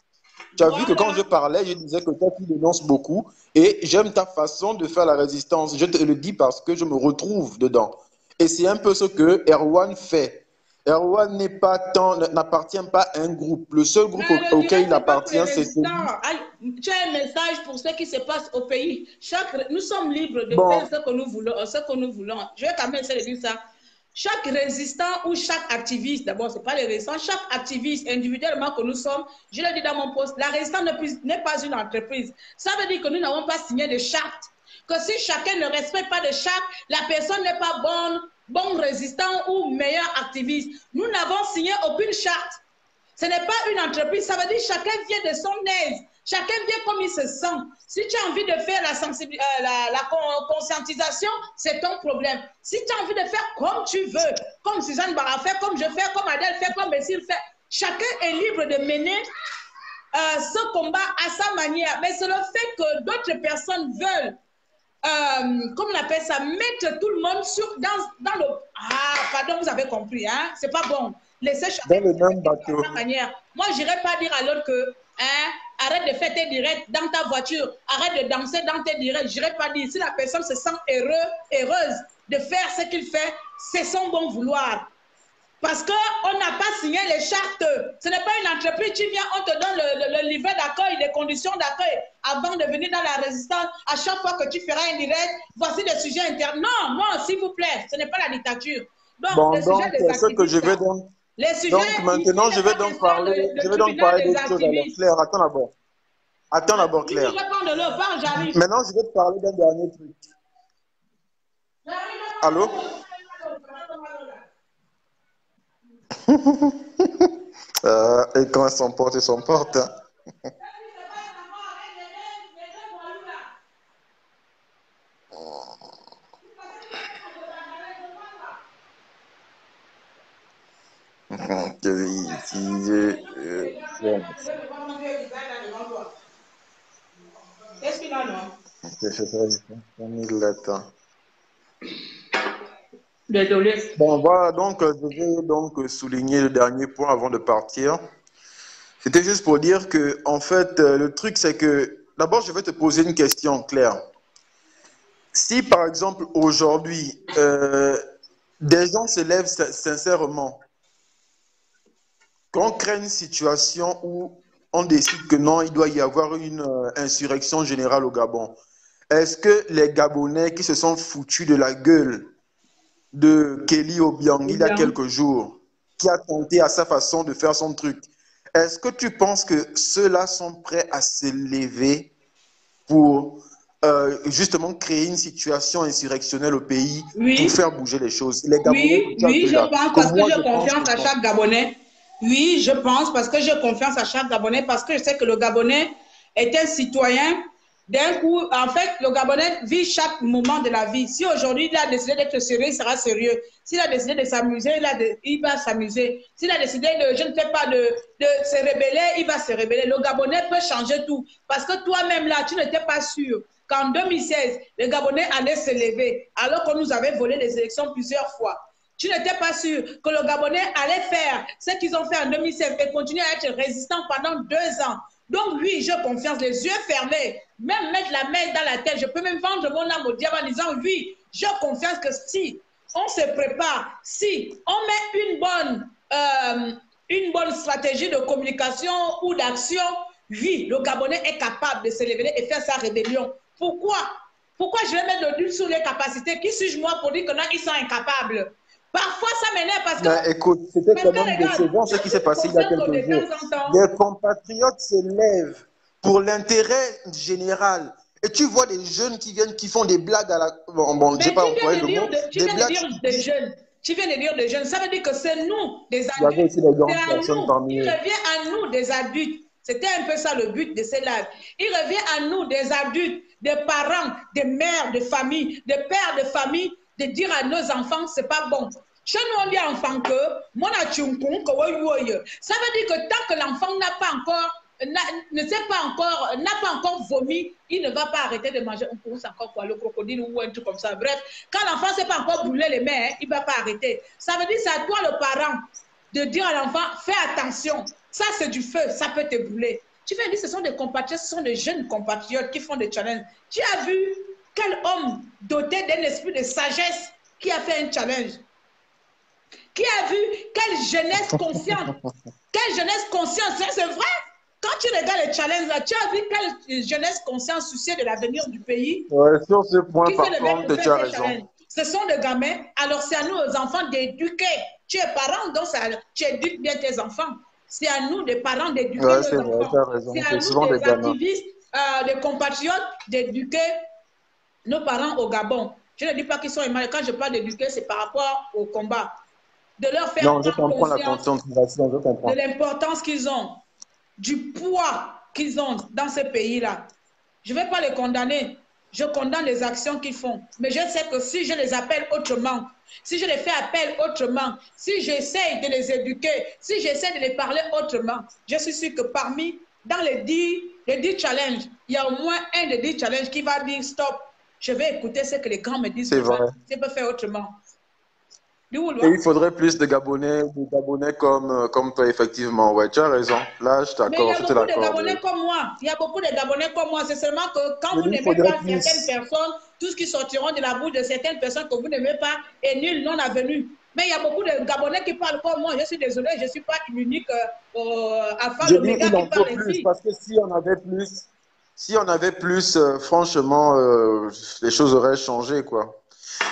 Tu as vu que quand je parlais, je disais que toi, tu dénonces beaucoup et j'aime ta façon de faire la résistance. Je te le dis parce que je me retrouve dedans. Et c'est un peu ce que Erwan fait. Erwan n'appartient pas à un groupe. Le seul groupe auquel il appartient, c'est celui. Tu as un message pour ce qui se passe au pays. Nous sommes libres de Bon. faire ce que nous voulons. Je vais quand même essayer de dire ça. Chaque résistant ou chaque activiste, d'abord, ce n'est pas les résistants, chaque activiste individuellement que nous sommes, je le dis dans mon poste, la résistance n'est pas une entreprise. Ça veut dire que nous n'avons pas signé de charte. Que si chacun ne respecte pas de charte, la personne n'est pas bon résistant ou meilleur activiste. Nous n'avons signé aucune charte. Ce n'est pas une entreprise, ça veut dire chacun vient de son aise. Chacun vient comme il se sent. Si tu as envie de faire la conscientisation, c'est ton problème. Si tu as envie de faire comme tu veux, comme Suzanne Barra fait, comme je fais, comme Adèle fait, comme Bessil fait, chacun est libre de mener ce combat à sa manière. Mais c'est le fait que d'autres personnes veulent, comment on appelle ça, mettre tout le monde dans le... Ah, pardon, vous avez compris, hein? C'est pas bon. Laissez chacun dans le même bateau. Moi, je n'irai pas dire à l'autre que arrête de faire tes directs dans ta voiture, arrête de danser dans tes directs. Je n'irai pas dire. Si la personne se sent heureuse de faire ce qu'il fait, c'est son bon vouloir. Parce qu'on n'a pas signé les chartes. Ce n'est pas une entreprise. Tu viens, on te donne le livret d'accueil, les conditions d'accueil avant de venir dans la résistance. À chaque fois que tu feras un direct, voici des sujets internes. Non, non, s'il vous plaît, ce n'est pas la dictature. Donc, bon, les sujets des ce que je vais donc... Les sujets, donc maintenant, je vais donc parler d'autre chose. Alors, Claire, attends d'abord. Attends d'abord, Claire. Maintenant, je vais te parler d'un dernier truc. Allô? Et quand ils s'emportent, ils s'emportent. Hein. Qu'est-ce qu'il a, non? Désolé. Bon, voilà, donc je vais donc souligner le dernier point avant de partir. C'était juste pour dire que, en fait, le truc, c'est que, d'abord, je vais te poser une question, Claire. Si, par exemple, aujourd'hui, des gens se lèvent sincèrement quand on crée une situation où on décide que non, il doit y avoir une insurrection générale au Gabon, est-ce que les Gabonais qui se sont foutus de la gueule de Kelly Obiang Eh il y a bien, quelques jours, qui a tenté à sa façon de faire son truc, est-ce que tu penses que ceux-là sont prêts à se lever pour justement créer une situation insurrectionnelle au pays pour oui. faire bouger les choses? Les Gabonais que Oui, tu as oui, vus je là, pense que parce que moi j'ai je pense que confiance à non. chaque Gabonais. Oui, je pense parce que j'ai confiance à chaque Gabonais parce que je sais que le Gabonais est un citoyen. D'un coup, en fait, le Gabonais vit chaque moment de la vie. Si aujourd'hui il a décidé d'être sérieux, il sera sérieux. S'il a décidé de s'amuser, il va s'amuser. S'il a décidé de, je ne sais pas, de se rebeller, il va se rebeller. Le Gabonais peut changer tout. Parce que toi-même là, tu n'étais pas sûr qu'en 2016, les Gabonais allaient se lever alors qu'on nous avait volé les élections plusieurs fois. Tu n'étais pas sûr que le Gabonais allait faire ce qu'ils ont fait en 2016 et continuer à être résistant pendant 2 ans. Donc oui, j'ai confiance, les yeux fermés, même mettre la main dans la tête. Je peux même vendre mon âme au diable en disant oui, j'ai confiance que si on se prépare, si on met une bonne stratégie de communication ou d'action, oui, le Gabonais est capable de se lever et faire sa rébellion. Pourquoi? Pourquoi je vais mettre le doute sur les capacités? Qui suis-je moi pour dire que là, ils sont incapables? Parfois, ça m'énerve Mais écoute, c'était quand même regarde, décevant ce je qui suis s'est passé il y a consciente que quelques de jours. temps en temps, Des compatriotes se lèvent pour l'intérêt général. Et tu vois des jeunes qui viennent, qui font des blagues à la... Bon, je ne vais mais pas employer le mot. tu Des viens de blagues dire des stupides. jeunes. Tu viens de dire des jeunes. Ça veut dire que c'est nous, des Il y avait adultes. aussi des C'est grandes à personnes nous. parmi Il eux. revient à nous, des adultes. C'était un peu ça le but de ces lives. Il revient à nous, des adultes, des parents, des mères de famille, des pères de famille, de dire à nos enfants, c'est pas bon. Chez nous, on dit enfant que, ça veut dire que tant que l'enfant n'a pas encore n'a pas encore vomi, il ne va pas arrêter de manger. On pense encore quoi, le crocodile ou un truc comme ça. Bref, quand l'enfant ne s'est pas encore brûlé les mains, il ne va pas arrêter. Ça veut dire c'est à toi, le parent, de dire à l'enfant, fais attention, ça c'est du feu, ça peut te brûler. Tu vas dire, ce sont des compatriotes, ce sont des jeunes compatriotes qui font des challenges. Tu as vu quel homme doté d'un esprit de sagesse qui a fait un challenge? Qui a vu quelle jeunesse consciente? Quelle jeunesse consciente? C'est vrai? Quand tu regardes les challenges, tu as vu quelle jeunesse consciente soucieuse de l'avenir du pays Ouais, sur ce point, qui par se levait contre, pour tu faire as des raison. challenges. Ce sont des gamins. Alors, c'est à nous, aux enfants, d'éduquer. Tu es parent, donc tu éduques bien tes enfants. C'est à nous, des parents, d'éduquer Ouais, c'est nos vrai, tu enfants. as raison. C'est à C'est nous, souvent des des gamins. activistes, des compatriotes, d'éduquer nos parents au Gabon. Je ne dis pas qu'ils sont mal. Quand je parle d'éduquer, c'est par rapport au combat. De leur faire Non, je prendre comprends la conscience conscientisation, je de comprends. l'importance qu'ils ont, du poids qu'ils ont dans ce pays-là. Je ne vais pas les condamner. Je condamne les actions qu'ils font. Mais je sais que si je les appelle autrement, si je les fais appel autrement, si j'essaie de les éduquer, si j'essaie de les parler autrement, je suis sûr que dans les 10 challenges, il y a au moins un des 10 challenges qui va dire stop. Je vais écouter ce que les grands me disent C'est de faire. vrai. Je peux faire autrement. Et il faudrait plus de Gabonais comme toi, effectivement. Ouais, tu as raison. Là, Mais il y a je te beaucoup de l'accorde. Gabonais comme moi. Il y a beaucoup de Gabonais comme moi. C'est seulement que quand Je vous dis, il n'aimez faudrait pas certaines plus. personnes, tout ce qui sortiront de la bouche de certaines personnes que vous n'aimez pas est nul, non avenu. Mais il y a beaucoup de Gabonais qui parlent comme moi. Je suis désolée, je ne suis pas l'unique Alpha Je dis, l'Oméga il qui en faut parle plus, ainsi. parce que si on avait plus, franchement, les choses auraient changé, quoi.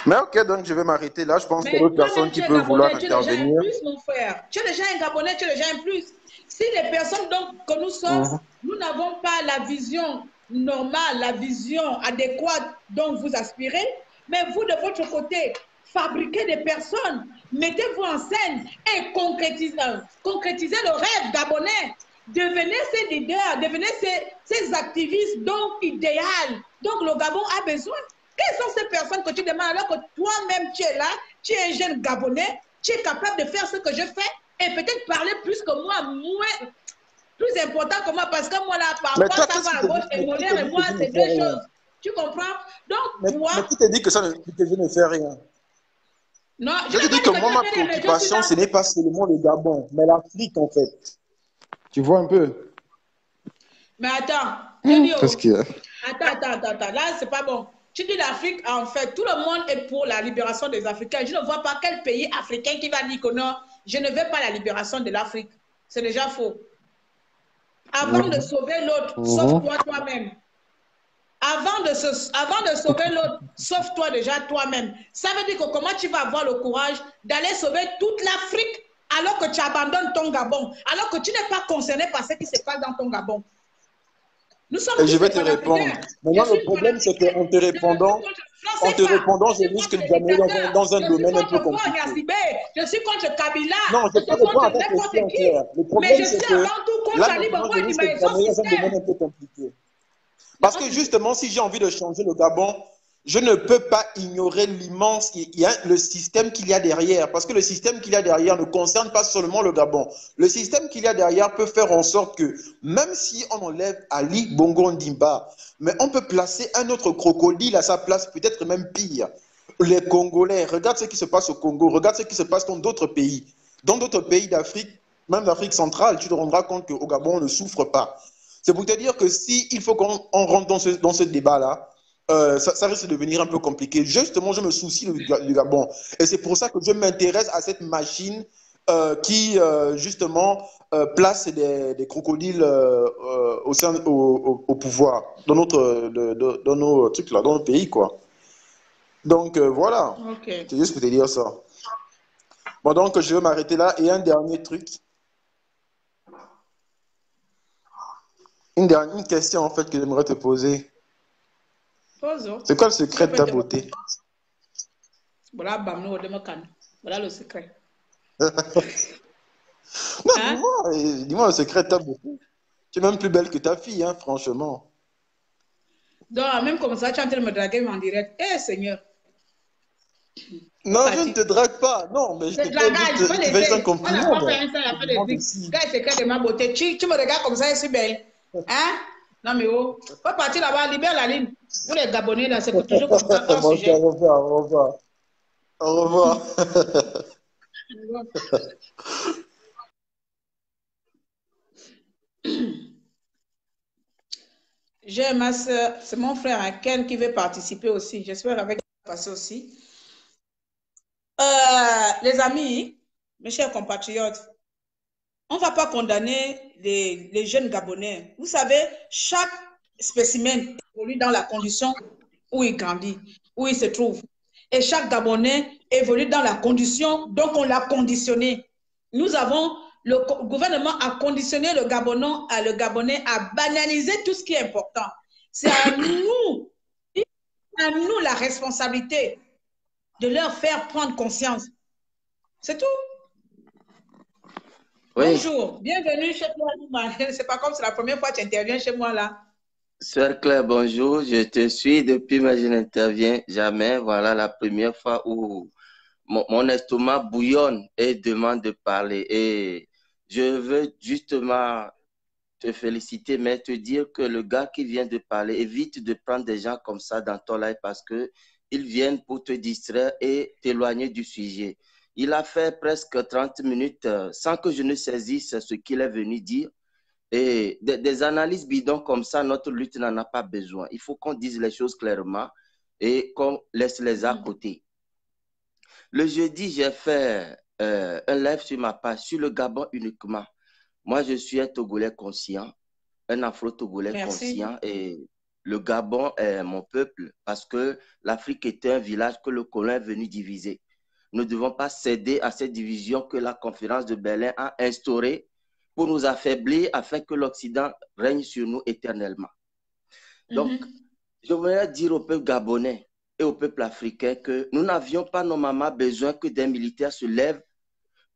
Mais ok, donc je vais m'arrêter là. Je pense qu'il y a Mais d'autres personnes toi-même, tu qui es peuvent vouloir Gabonais, tu es déjà un intervenir. plus, mon frère. Tu es déjà un Gabonais, tu es déjà un plus. Si les personnes donc, que nous sommes, Mhm. nous n'avons pas la vision normale, la vision adéquate dont vous aspirez, mais vous, de votre côté, fabriquez des personnes, mettez-vous en scène et concrétisez le rêve gabonais. Devenez ces leaders, devenez ces activistes donc idéal. Donc le Gabon a besoin. Quelles sont ces personnes que tu demandes alors que toi-même tu es là, tu es un jeune Gabonais, tu es capable de faire ce que je fais et peut-être parler plus que moi, plus important que moi parce que moi là, Mais parfois toi, ça qu'est-ce qui va à te dit, gauche et Molaire et que moi, je ne c'est fais deux rien? choses. Tu comprends? Donc toi, Mais qui te dit que je ne fais rien? non, je Je te n'ai pas dis dit que que tu moi, as ma fait rien, mais je suis préoccupation, là. ce n'est pas seulement le Gabon, mais l'Afrique, en fait. Tu vois un peu? Mais attends, je dis Qu'est-ce qu'il y a? attends, là, c'est pas bon. Tu dis l'Afrique, en fait, tout le monde est pour la libération des Africains. Je ne vois pas quel pays africain qui va dire que non, je ne veux pas la libération de l'Afrique. c'est déjà faux. Avant de sauver l'autre, sauve-toi toi-même. Avant de sauver l'autre, sauve-toi déjà toi-même. Ça veut dire que comment tu vas avoir le courage d'aller sauver toute l'Afrique alors que tu abandonnes ton Gabon, alors que tu n'es pas concerné par ce qui se passe dans ton Gabon. Nous sommes Et je tous vais des te répondre. panafricains. Maintenant, le problème, c'est qu'en te répondant, je risque d'amener dans un domaine un peu compliqué. Je suis contre Kabila. Non, je Je peux suis répondre à contre ta n'importe question, qui. Claire. Le Mais problème, je c'est suis que avant tout contre là, Ali maintenant, Bongo je et risque Dimaïso d'amener dans un domaine système. un peu compliqué. Parce que justement, si j'ai envie de changer le Gabon, je ne peux pas ignorer l'immense, le système qu'il y a derrière. Parce que le système qu'il y a derrière ne concerne pas seulement le Gabon. Le système qu'il y a derrière peut faire en sorte que, même si on enlève Ali Bongo Ondimba, mais on peut placer un autre crocodile à sa place, peut-être même pire. Les Congolais, regarde ce qui se passe au Congo, regarde ce qui se passe dans d'autres pays. Dans d'autres pays d'Afrique, même d'Afrique centrale, tu te rendras compte qu'au Gabon, on ne souffre pas. C'est pour te dire que si il faut qu'on rentre dans ce débat-là, ça risque de devenir un peu compliqué. Justement, je me soucie du Gabon. Et c'est pour ça que je m'intéresse à cette machine qui, justement, place des crocodiles au pouvoir dans nos trucs là, dans nos pays, quoi. Donc, voilà. Okay. C'est juste pour te dire ça. Bon, donc, je vais m'arrêter là. Et un dernier truc. Une dernière question, en fait, que j'aimerais te poser. C'est quoi le secret de ta beauté? Voilà le secret. Non, hein? Dis-moi le secret de ta beauté. Tu es même plus belle que ta fille, hein, franchement. Donc, même comme ça, tu es en train de me draguer en direct. Eh, Seigneur. Non, je ne te drague pas. Non, mais je te fais un compliment. On n'a pas fait un seul affaire de vie. Quel est le secret de ma beauté? Tu me regardes comme ça, je suis belle. Hein? Non, mais oh, faut partir là-bas, libère la ligne. Vous les Gabonais, là, c'est toujours comme ça. Au revoir, au revoir. Au revoir. J'ai ma soeur, c'est mon frère Ken qui veut participer aussi. J'espère avec passer aussi. Les amis, mes chers compatriotes, on ne va pas condamner les jeunes Gabonais. Vous savez, chaque spécimen évolue dans la condition où il grandit, où il se trouve. Et chaque Gabonais évolue dans la condition, donc on l'a conditionné. Le gouvernement a conditionné le Gabonais à banaliser tout ce qui est important. C'est à nous la responsabilité de leur faire prendre conscience. C'est tout. Oui. Bonjour, bienvenue chez moi. C'est pas comme c'est la première fois que tu interviens chez moi là. Sœur Claire, bonjour. Je te suis depuis, mais je n'interviens jamais. Voilà la première fois où mon estomac bouillonne et demande de parler. Et je veux justement te féliciter, mais te dire que le gars qui vient de parler, évite de prendre des gens comme ça dans ton live parce qu'ils viennent pour te distraire et t'éloigner du sujet. Il a fait presque 30 minutes sans que je ne saisisse ce qu'il est venu dire. Et des analyses bidons comme ça, notre lutte n'en a pas besoin. Il faut qu'on dise les choses clairement et qu'on laisse les à côté. Le jeudi, j'ai fait un live sur ma page, sur le Gabon uniquement. Moi, je suis un Togolais conscient, un Afro-Togolais conscient. Et le Gabon est mon peuple parce que l'Afrique était un village que le colon est venu diviser. Nous ne devons pas céder à cette division que la conférence de Berlin a instaurée pour nous affaiblir afin que l'Occident règne sur nous éternellement. Donc, je voudrais dire au peuple gabonais et au peuple africain que nous n'avions pas normalement besoin que des militaires se lèvent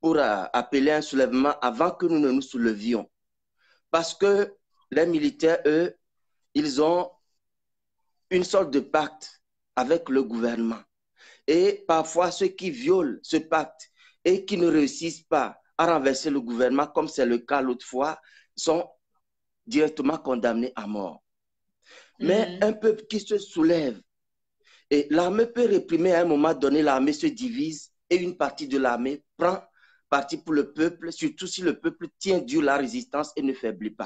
pour appeler un soulèvement avant que nous ne nous soulevions. Parce que les militaires, eux, ils ont une sorte de pacte avec le gouvernement. Et parfois, ceux qui violent ce pacte et qui ne réussissent pas à renverser le gouvernement, comme c'est le cas l'autre fois, sont directement condamnés à mort. Mais un peuple qui se soulève, et l'armée peut réprimer à un moment donné, l'armée se divise et une partie de l'armée prend parti pour le peuple, surtout si le peuple tient dur la résistance et ne faiblit pas.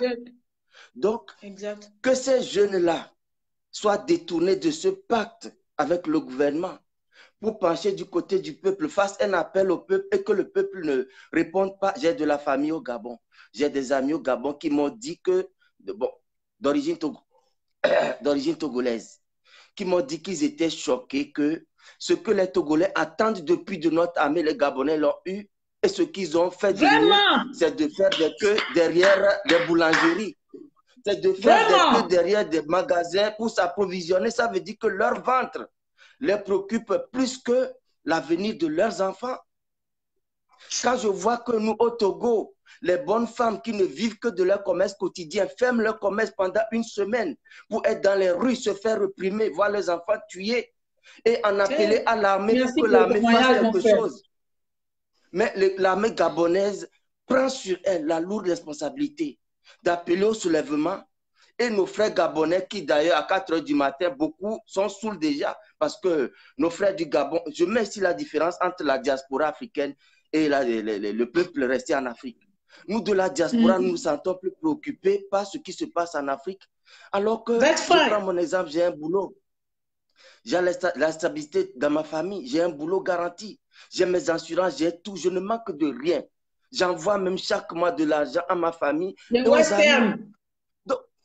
Donc, que ces jeunes-là soient détournés de ce pacte avec le gouvernement pour pencher du côté du peuple, fasse un appel au peuple et que le peuple ne réponde pas. J'ai de la famille au Gabon. J'ai des amis au Gabon qui m'ont dit que, bon, d'origine togolaise, qui m'ont dit qu'ils étaient choqués que ce que les Togolais attendent depuis de notre armée, les Gabonais l'ont eu, et ce qu'ils ont fait de mieux, c'est de faire des queues derrière des boulangeries. C'est de faire des queues derrière des magasins pour s'approvisionner. Ça veut dire que leur ventre les préoccupe plus que l'avenir de leurs enfants. Quand je vois que nous, au Togo, les bonnes femmes qui ne vivent que de leur commerce quotidien ferment leur commerce pendant une semaine pour être dans les rues, se faire réprimer, voir leurs enfants tués et en appeler à l'armée pour que l'armée fasse quelque chose. Mais l'armée gabonaise prend sur elle la lourde responsabilité d'appeler au soulèvement. Et nos frères gabonais qui d'ailleurs à 4 h du matin, beaucoup sont saouls déjà parce que nos frères du Gabon, je mets ici la différence entre la diaspora africaine et le peuple resté en Afrique. Nous de la diaspora, nous nous sentons plus préoccupés par ce qui se passe en Afrique. Alors que, je prends mon exemple, j'ai un boulot. J'ai la stabilité dans ma famille, j'ai un boulot garanti. J'ai mes assurances, j'ai tout, je ne manque de rien. J'envoie même chaque mois de l'argent à ma famille. Donc,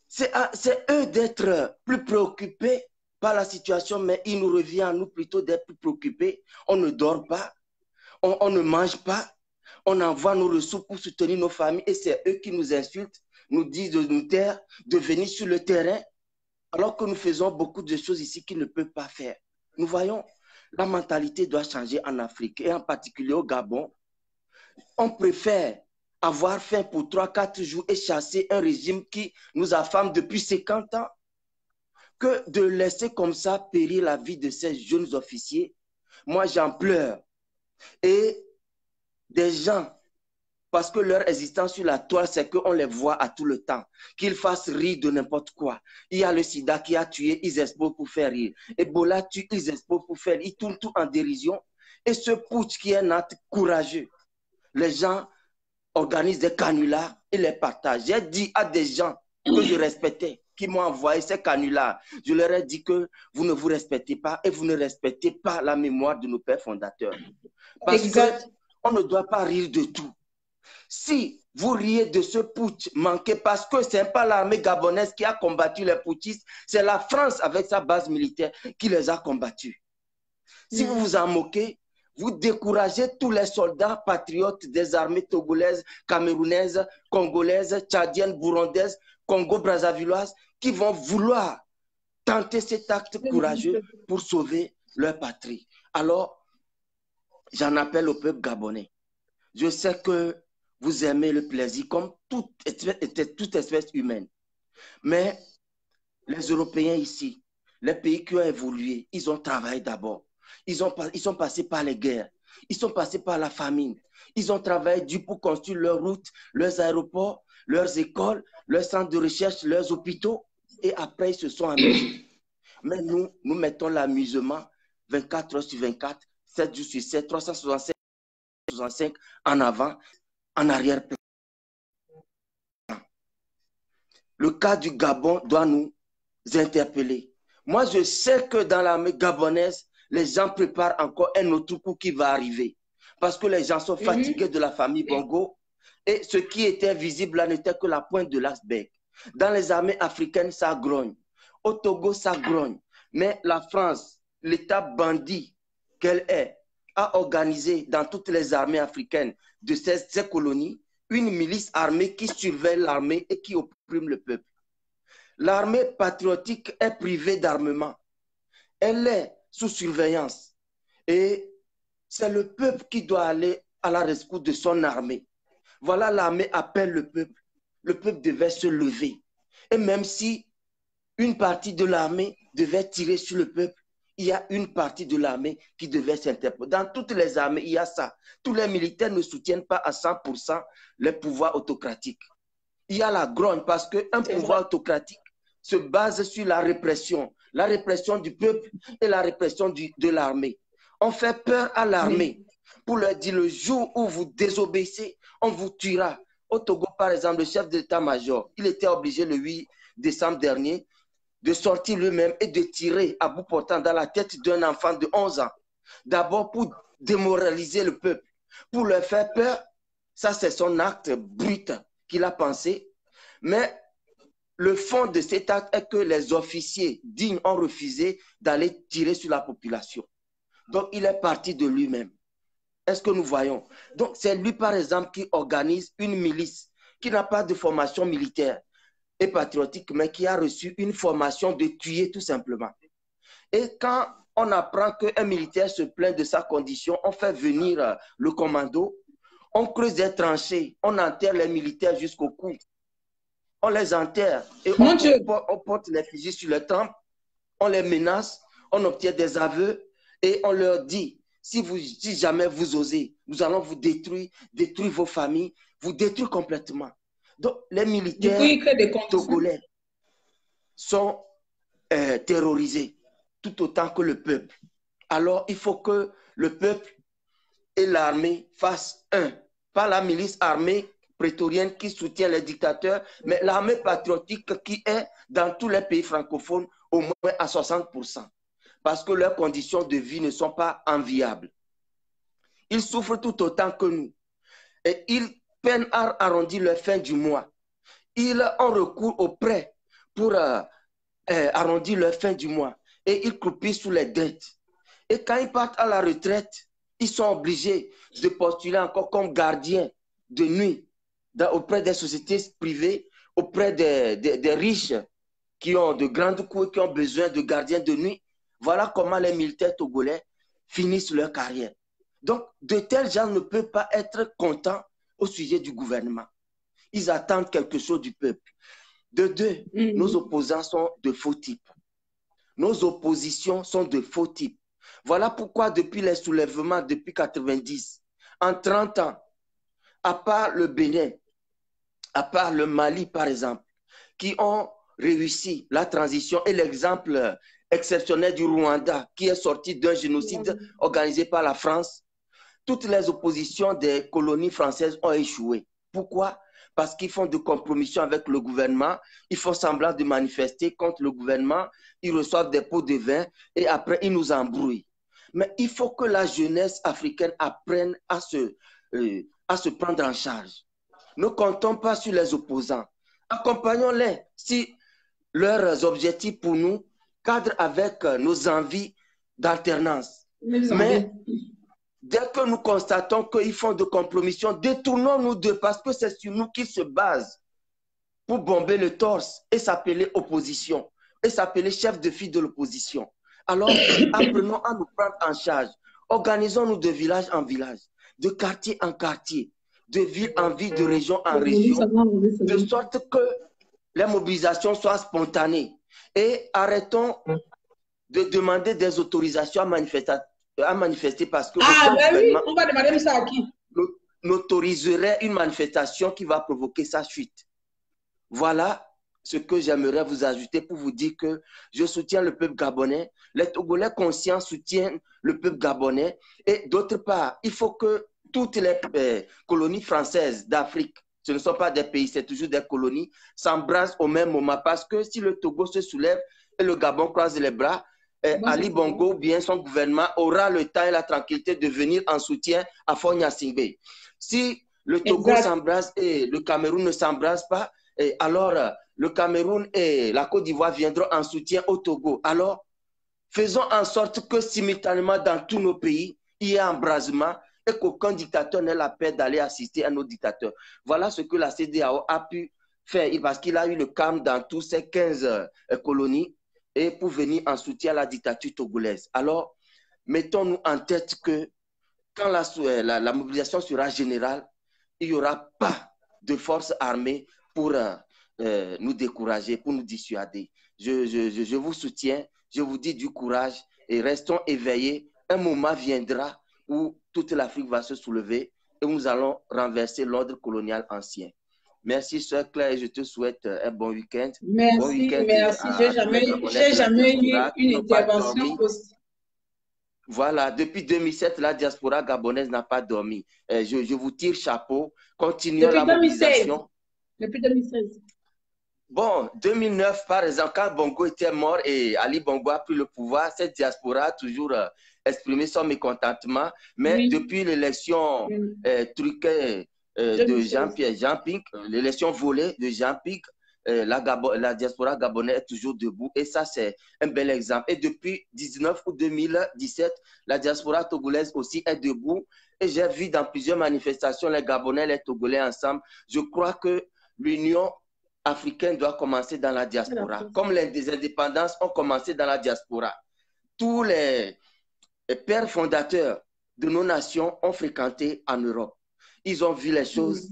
c'est eux d'être plus préoccupés par la situation, mais il nous revient à nous plutôt d'être plus préoccupés. On ne dort pas, on ne mange pas, on envoie nos ressources pour soutenir nos familles et c'est eux qui nous insultent, nous disent de nous taire, de venir sur le terrain, alors que nous faisons beaucoup de choses ici qu'ils ne peuvent pas faire. Nous voyons, la mentalité doit changer en Afrique et en particulier au Gabon. On préfère avoir faim pour 3-4 jours et chasser un régime qui nous affame depuis 50 ans que de laisser comme ça périr la vie de ces jeunes officiers. Moi, j'en pleure. Et des gens, parce que leur existence sur la toile, c'est qu'on les voit à tout le temps, qu'ils fassent rire de n'importe quoi. Il y a le sida qui a tué, ils exposent pour faire rire. Ebola tue, ils exposent pour faire rire. Ils tournent tout en dérision. Et ce putsch qui est un acte courageux, les gens organisent des canulars et les partagent. J'ai dit à des gens que je respectais, qui m'ont envoyé ces canulars, je leur ai dit que vous ne vous respectez pas et vous ne respectez pas la mémoire de nos pères fondateurs. Parce qu'on ne doit pas rire de tout. Si vous riez de ce putsch manqué, parce que ce n'est pas l'armée gabonaise qui a combattu les putschistes, c'est la France avec sa base militaire qui les a combattus. Si vous vous en moquez, vous découragez tous les soldats patriotes des armées togolaises, camerounaises, congolaises, tchadiennes, burundaises, congo-brazzavilloises, qui vont vouloir tenter cet acte courageux pour sauver leur patrie. Alors, j'en appelle au peuple gabonais. Je sais que vous aimez le plaisir comme toute espèce humaine. Mais les Européens ici, les pays qui ont évolué, ils ont travaillé d'abord. Ils sont passés par les guerres. Ils sont passés par la famine. Ils ont travaillé dur pour construire leurs routes, leurs aéroports, leurs écoles, leurs centres de recherche, leurs hôpitaux. Et après, ils se sont amusés. Mais nous mettons l'amusement 24 heures sur 24, 7 jours sur 7, 365 en avant, en arrière-plan. Le cas du Gabon doit nous interpeller. Moi, je sais que dans l'armée gabonaise, les gens préparent encore un autre coup qui va arriver. Parce que les gens sont fatigués de la famille Bongo. Et ce qui était visible là n'était que la pointe de l'iceberg. Dans les armées africaines, ça grogne. Au Togo, ça grogne. Mais la France, l'État bandit qu'elle est, a organisé dans toutes les armées africaines de ces colonies une milice armée qui surveille l'armée et qui opprime le peuple. L'armée patriotique est privée d'armement. Elle est sous surveillance. Et c'est le peuple qui doit aller à la rescousse de son armée. Voilà, l'armée appelle le peuple. Le peuple devait se lever. Et même si une partie de l'armée devait tirer sur le peuple, il y a une partie de l'armée qui devait s'interposer. Dans toutes les armées, il y a ça. Tous les militaires ne soutiennent pas à 100% le pouvoir autocratique. Il y a la grogne parce qu'un pouvoir autocratique se base sur la répression du peuple et la répression de l'armée. On fait peur à l'armée pour leur dire le jour où vous désobéissez, on vous tuera. Au Togo, par exemple, le chef d'état-major, il était obligé le 8 décembre dernier de sortir lui-même et de tirer à bout portant dans la tête d'un enfant de 11 ans. D'abord pour démoraliser le peuple, pour leur faire peur. Ça, c'est son acte brut qu'il a pensé. Mais le fond de cet acte est que les officiers dignes ont refusé d'aller tirer sur la population. Donc, il est parti de lui-même. Est-ce que nous voyons? Donc, c'est lui, par exemple, qui organise une milice qui n'a pas de formation militaire et patriotique, mais qui a reçu une formation de tuer tout simplement. Et quand on apprend qu'un militaire se plaint de sa condition, on fait venir le commando, on creuse des tranchées, on enterre les militaires jusqu'au cou. On les enterre et on porte les fusils sur les tempes, on les menace, on obtient des aveux et on leur dit, si jamais vous osez, nous allons vous détruire vos familles, vous détruire complètement. Donc, les militaires togolais sont terrorisés tout autant que le peuple. Alors, il faut que le peuple et l'armée fassent un. Pas la milice armée prétorienne qui soutient les dictateurs, mais l'armée patriotique qui est dans tous les pays francophones au moins à 60%. Parce que leurs conditions de vie ne sont pas enviables. Ils souffrent tout autant que nous. Et ils peinent à arrondir leur fin du mois. Ils ont recours au prêt pour arrondir leur fin du mois. Et ils croupissent sous les dettes. Et quand ils partent à la retraite, ils sont obligés de postuler encore comme gardiens de nuit auprès des sociétés privées, auprès des riches qui ont de grandes cours et qui ont besoin de gardiens de nuit. Voilà comment les militaires togolais finissent leur carrière. Donc, de tels gens ne peuvent pas être contents au sujet du gouvernement. Ils attendent quelque chose du peuple. De deux, nos opposants sont de faux types. Nos oppositions sont de faux types. Voilà pourquoi depuis les soulèvements, depuis 90, en 30 ans, à part le Bénin, à part le Mali par exemple, qui ont réussi la transition et l'exemple exceptionnel du Rwanda qui est sorti d'un génocide organisé par la France, toutes les oppositions des colonies françaises ont échoué. Pourquoi? Parce qu'ils font de compromissions avec le gouvernement, ils font semblant de manifester contre le gouvernement, ils reçoivent des pots de vin et après ils nous embrouillent. Mais il faut que la jeunesse africaine apprenne à se prendre en charge. Ne comptons pas sur les opposants. Accompagnons-les si leurs objectifs pour nous cadrent avec nos envies d'alternance. Mais dès que nous constatons qu'ils font de compromissions, détournons-nous d'eux parce que c'est sur nous qu'ils se basent pour bomber le torse et s'appeler opposition, et s'appeler chef de file de l'opposition. Alors, apprenons à nous prendre en charge. Organisons-nous de village en village, de quartier en quartier, de ville en ville, de région en région, de sorte que les mobilisations soient spontanées. Et arrêtons de demander des autorisations à manifester parce que oui, on va demander ça à qui? N'autoriserait une manifestation qui va provoquer sa fuite. Voilà ce que j'aimerais vous ajouter pour vous dire que je soutiens le peuple gabonais. Les Togolais conscients soutiennent le peuple gabonais. Et d'autre part, il faut que toutes les colonies françaises d'Afrique, ce ne sont pas des pays, c'est toujours des colonies, s'embrassent au même moment. Parce que si le Togo se soulève et le Gabon croise les bras, Ali Bongo, bien son gouvernement, aura le temps et la tranquillité de venir en soutien à Fonya Singbe. Si le Togo s'embrasse et le Cameroun ne s'embrasse pas, alors le Cameroun et la Côte d'Ivoire viendront en soutien au Togo. Alors, faisons en sorte que simultanément dans tous nos pays, il y ait embrasement et qu'aucun dictateur n'ait la peine d'aller assister à nos dictateurs. Voilà ce que la CEDEAO a pu faire parce qu'il a eu le calme dans tous ces 15 colonies et pour venir en soutien à la dictature togolaise. Alors, mettons-nous en tête que quand la mobilisation sera générale, il n'y aura pas de forces armées pour nous décourager, pour nous dissuader. Je vous soutiens, je vous dis du courage et restons éveillés. Un moment viendra où toute l'Afrique va se soulever et nous allons renverser l'ordre colonial ancien. Merci, Sœur Claire, et je te souhaite un bon week-end. Merci, bon week merci. Je n'ai jamais eu une intervention aussi. Voilà, depuis 2007, la diaspora gabonaise n'a pas dormi. Je vous tire chapeau. Continuons la mobilisation. Depuis 2016. Bon, 2009, par exemple, quand Bongo était mort et Ali Bongo a pris le pouvoir, cette diaspora a toujours exprimé son mécontentement. Mais Oui. depuis l'élection truquée de 2016. Jean-Pierre Jean-Ping, l'élection volée de Jean-Ping, la diaspora gabonaise est toujours debout. Et ça, c'est un bel exemple. Et depuis 19 août 2017, la diaspora togolaise aussi est debout. Et j'ai vu dans plusieurs manifestations les Gabonais et les Togolais ensemble. Je crois que l'union africaine doit commencer dans la diaspora. Comme les indépendances ont commencé dans la diaspora. Tous les pères fondateurs de nos nations ont fréquenté en Europe. Ils ont vu les choses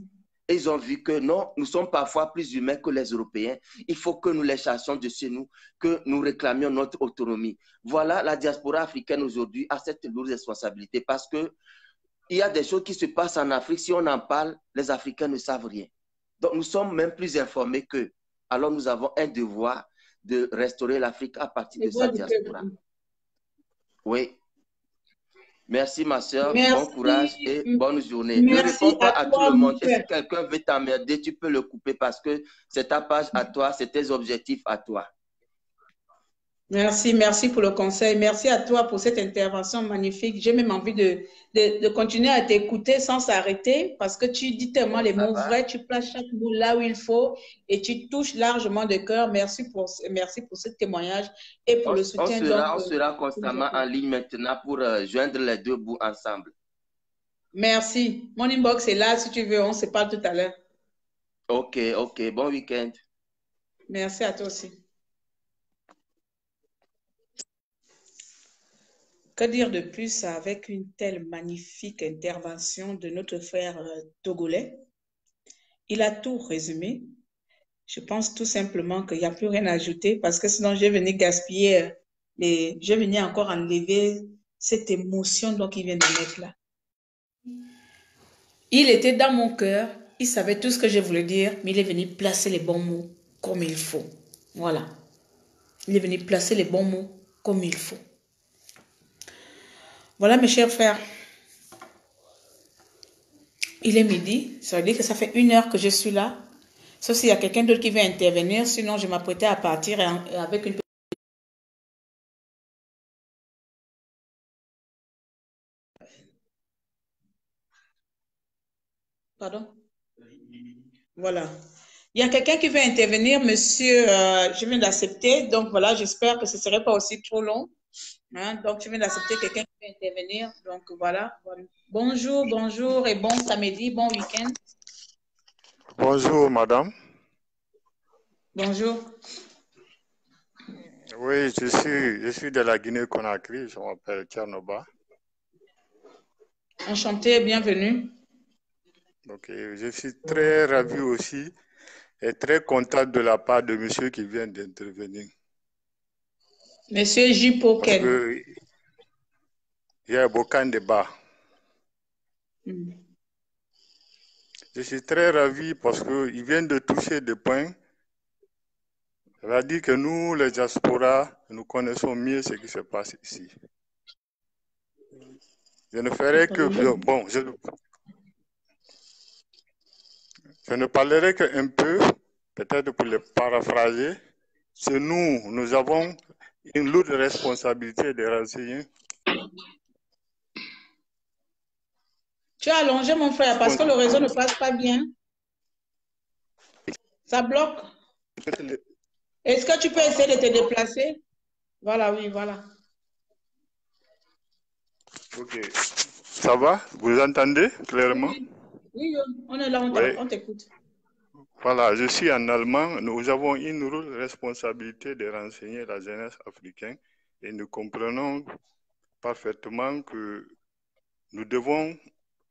et ils ont vu que non, nous sommes parfois plus humains que les Européens. Il faut que nous les chassions de chez nous, que nous réclamions notre autonomie. Voilà, la diaspora africaine aujourd'hui a cette lourde responsabilité parce que il y a des choses qui se passent en Afrique. Si on en parle, les Africains ne savent rien. Donc, nous sommes même plus informés qu'eux. Alors, nous avons un devoir de restaurer l'Afrique à partir de sa diaspora. Oui. Merci, ma soeur. Bon courage et bonne journée. Ne réponds pas à tout le monde. Et si quelqu'un veut t'emmerder, tu peux le couper parce que c'est ta page à toi, c'est tes objectifs à toi. Merci pour le conseil. Merci à toi pour cette intervention magnifique. J'ai même envie de continuer à t'écouter sans s'arrêter parce que tu dis tellement les mots vrais, tu places chaque mot là où il faut et tu touches largement de cœur. Merci pour ce témoignage et pour le soutien. On sera constamment en ligne maintenant pour joindre les deux bouts ensemble. Merci. Mon inbox est là si tu veux. On se parle tout à l'heure. Ok. Bon week-end. Merci à toi aussi. Que dire de plus avec une telle magnifique intervention de notre frère togolais? Il a tout résumé. Je pense tout simplement qu'il n'y a plus rien à ajouter parce que sinon, je vais venir gaspiller, je vais venir encore enlever cette émotion donc il vient de mettre là. Il était dans mon cœur, il savait tout ce que je voulais dire, mais il est venu placer les bons mots comme il faut. Voilà. Il est venu placer les bons mots comme il faut. Voilà, mes chers frères. Il est midi, ça veut dire que ça fait 1 heure que je suis là. Sauf s'il y a quelqu'un d'autre qui veut intervenir, sinon je m'apprêtais à partir avec une... Pardon? Voilà. Il y a quelqu'un qui veut intervenir, monsieur, je viens d'accepter, donc voilà, j'espère que ce ne serait pas aussi trop long. Hein? Donc, je viens d'accepter quelqu'un qui veut intervenir, donc voilà. Bonjour et bon samedi, bon week-end. Bonjour, madame. Bonjour. Oui, je suis de la Guinée-Conakry, je m'appelle Tchernoba. Enchanté, bienvenue. Ok, je suis très ravi aussi et très content de la part de monsieur qui vient d'intervenir. Monsieur J. Poken. Il y a beaucoup de débat. Je suis très ravi parce qu'il vient de toucher des points. Il a dit que nous, les diasporas, nous connaissons mieux ce qui se passe ici. Je ne ferai que... Bon, je ne parlerai qu'un peu, peut-être pour le paraphraser. C'est nous avons une lourde responsabilité de renseigner. Tu as allongé, mon frère, parce que le réseau ne passe pas bien. Ça bloque. Est-ce que tu peux essayer de te déplacer? Voilà, oui, voilà. Ok. Ça va? Vous entendez clairement? Oui, on est là, on t'écoute. Voilà, je suis en Allemagne. Nous avons une responsabilité de renseigner la jeunesse africaine et nous comprenons parfaitement que nous devons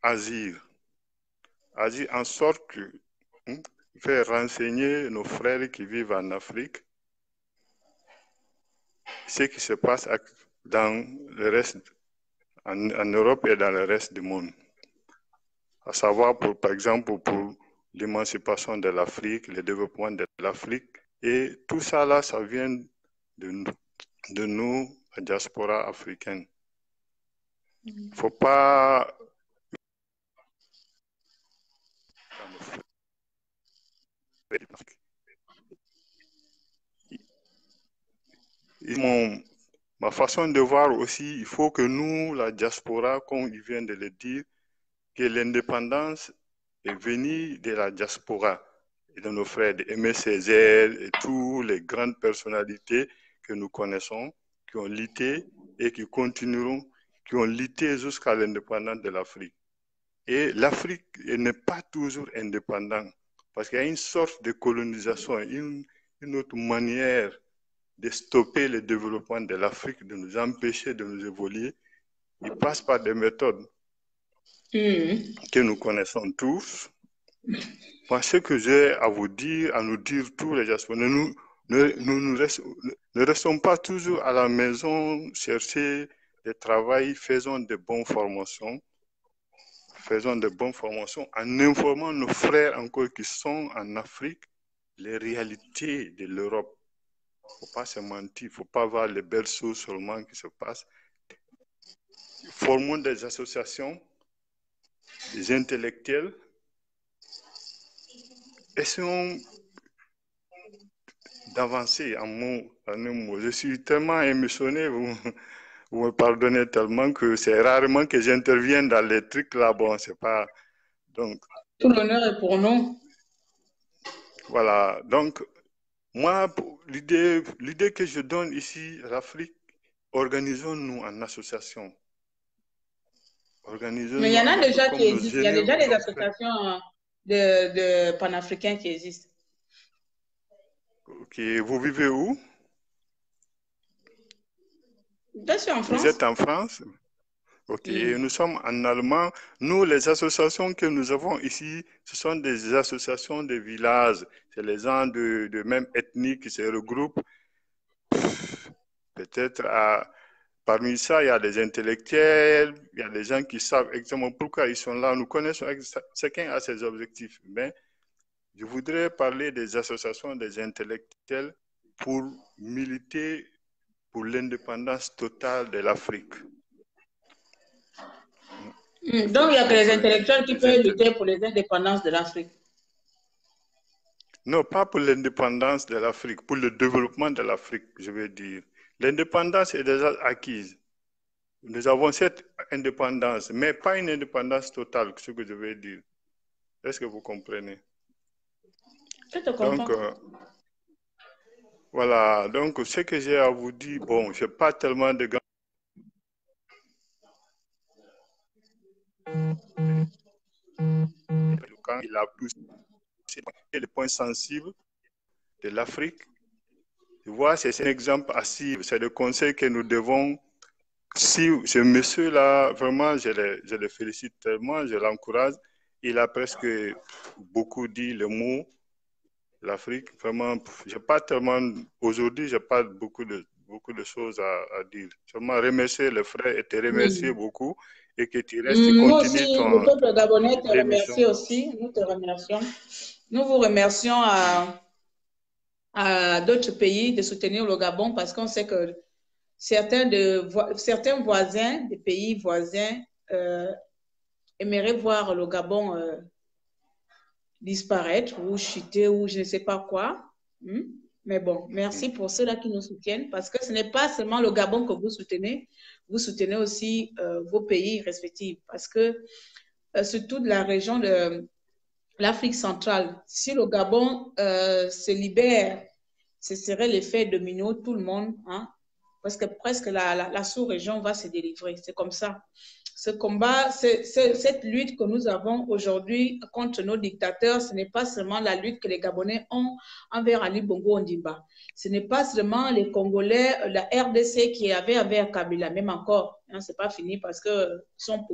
agir en sorte que faire renseigner nos frères qui vivent en Afrique ce qui se passe dans le reste, en Europe et dans le reste du monde. À savoir, par exemple, pour l'émancipation de l'Afrique, le développement de l'Afrique. Et tout ça, là, ça vient de nous, la diaspora africaine. Il ne faut pas... Ma façon de voir aussi, il faut que nous, la diaspora, comme il vient de le dire, que l'indépendance est venue de la diaspora et de nos frères de Aimé Césaire et toutes les grandes personnalités que nous connaissons, qui ont lutté et qui continueront, qui ont lutté jusqu'à l'indépendance de l'Afrique. Et l'Afrique n'est pas toujours indépendante parce qu'il y a une sorte de colonisation, une autre manière de stopper le développement de l'Afrique, de nous empêcher de nous évoluer. Il passe par des méthodes que nous connaissons tous. Moi, ce que j'ai à vous dire, à nous dire tous les diasporas, ne restons pas toujours à la maison, chercher du travail, faisons de bonnes formations. Faisons de bonnes formations en informant nos frères encore qui sont en Afrique les réalités de l'Europe. Il ne faut pas se mentir, il ne faut pas voir les belles choses seulement qui se passent. Formons des associations, des intellectuels. Essayons d'avancer en un mot. Je suis tellement émotionné, vous me pardonnez tellement que c'est rarement que j'intervienne dans les trucs là. Bon, c'est pas... Donc, tout l'honneur est pour nous. Voilà, donc moi, l'idée que je donne ici à l'Afrique, organisons-nous en association. Mais il y en a déjà qui existent, il y a déjà des associations de panafricains qui existent. Ok, vous vivez où? Je suis en France. Vous êtes en France? Ok, nous sommes en Allemagne. Nous, les associations que nous avons ici, ce sont des associations de villages. C'est les gens de même ethnie qui se regroupent. Peut-être parmi ça, il y a des intellectuels, il y a des gens qui savent exactement pourquoi ils sont là. Nous connaissons, chacun a ses objectifs. Mais je voudrais parler des associations des intellectuels pour militer pour l'indépendance totale de l'Afrique. Donc, il n'y a que les intellectuels qui peuvent lutter pour les indépendances de l'Afrique. Non, pas pour l'indépendance de l'Afrique, pour le développement de l'Afrique, je veux dire. L'indépendance est déjà acquise. Nous avons cette indépendance, mais pas une indépendance totale, ce que je veux dire. Est-ce que vous comprenez? Je te comprends. Donc, voilà. Donc, ce que j'ai à vous dire, bon, je n'ai pas tellement de grands... Quand il a poussé les points sensibles de l'Afrique, tu vois, c'est un exemple à suivre. C'est le conseil que nous devons... Si ce monsieur-là, vraiment, je le félicite tellement, je l'encourage. Il a presque beaucoup dit le mot, l'Afrique. Vraiment, j'ai pas tellement, aujourd'hui, j'ai pas beaucoup de choses à dire. Seulement remercier le frère et te remercier beaucoup et que tu restes et nous continues aussi, ton... le peuple gabonais te remercie aussi. Nous te remercions. Nous vous remercions à d'autres pays de soutenir le Gabon parce qu'on sait que certains voisins, des pays voisins, aimeraient voir le Gabon disparaître ou chuter ou je ne sais pas quoi. Mais bon, merci pour ceux-là qui nous soutiennent parce que ce n'est pas seulement le Gabon que vous soutenez aussi vos pays respectifs parce que surtout de la région de l'Afrique centrale, si le Gabon se libère, ce serait l'effet domino, tout le monde, hein, parce que presque la sous-région va se délivrer. C'est comme ça. Ce combat, cette lutte que nous avons aujourd'hui contre nos dictateurs, ce n'est pas seulement la lutte que les Gabonais ont envers Ali Bongo Ondimba. Ce n'est pas seulement les Congolais, la RDC qui avait envers Kabila, même encore. Hein, ce n'est pas fini parce que son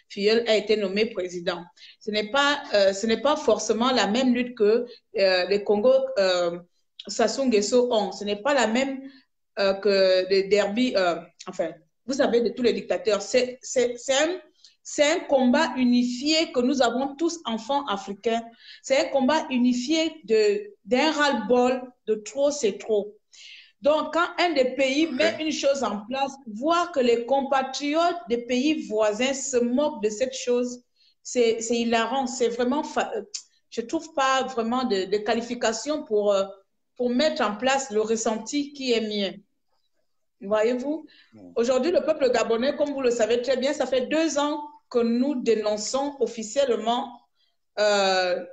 filleul a été nommé président. Ce n'est pas forcément la même lutte que les Congo Sassou Nguesso ont. Ce n'est pas la même que les derby, enfin, vous savez, de tous les dictateurs. C'est un combat unifié que nous avons tous, enfants africains. C'est un combat unifié d'un ras-le-bol de trop, c'est trop. Donc, quand un des pays met une chose en place, voir que les compatriotes des pays voisins se moquent de cette chose, c'est hilarant. C'est vraiment, je ne trouve pas vraiment de qualification pour pour mettre en place le ressenti qui est mien. Voyez-vous, aujourd'hui, le peuple gabonais, comme vous le savez très bien, ça fait 2 ans que nous dénonçons officiellement comment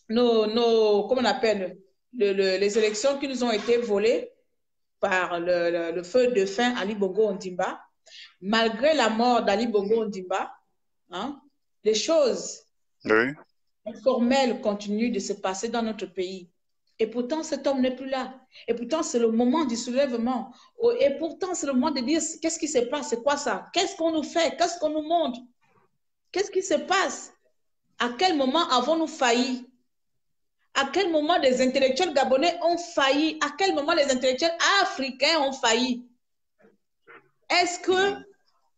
on appelle, les élections qui nous ont été volées par le feu de fin Ali Bongo Ondimba. Malgré la mort d'Ali Bongo Ondimba, hein, les choses informelles continuent de se passer dans notre pays. Et pourtant, cet homme n'est plus là. Et pourtant, c'est le moment du soulèvement. Et pourtant, c'est le moment de dire qu'est-ce qui se passe, c'est quoi ça? Qu'est-ce qu'on nous fait? Qu'est-ce qu'on nous montre? Qu'est-ce qui se passe? À quel moment avons-nous failli? À quel moment les intellectuels gabonais ont failli? À quel moment les intellectuels africains ont failli? Est-ce que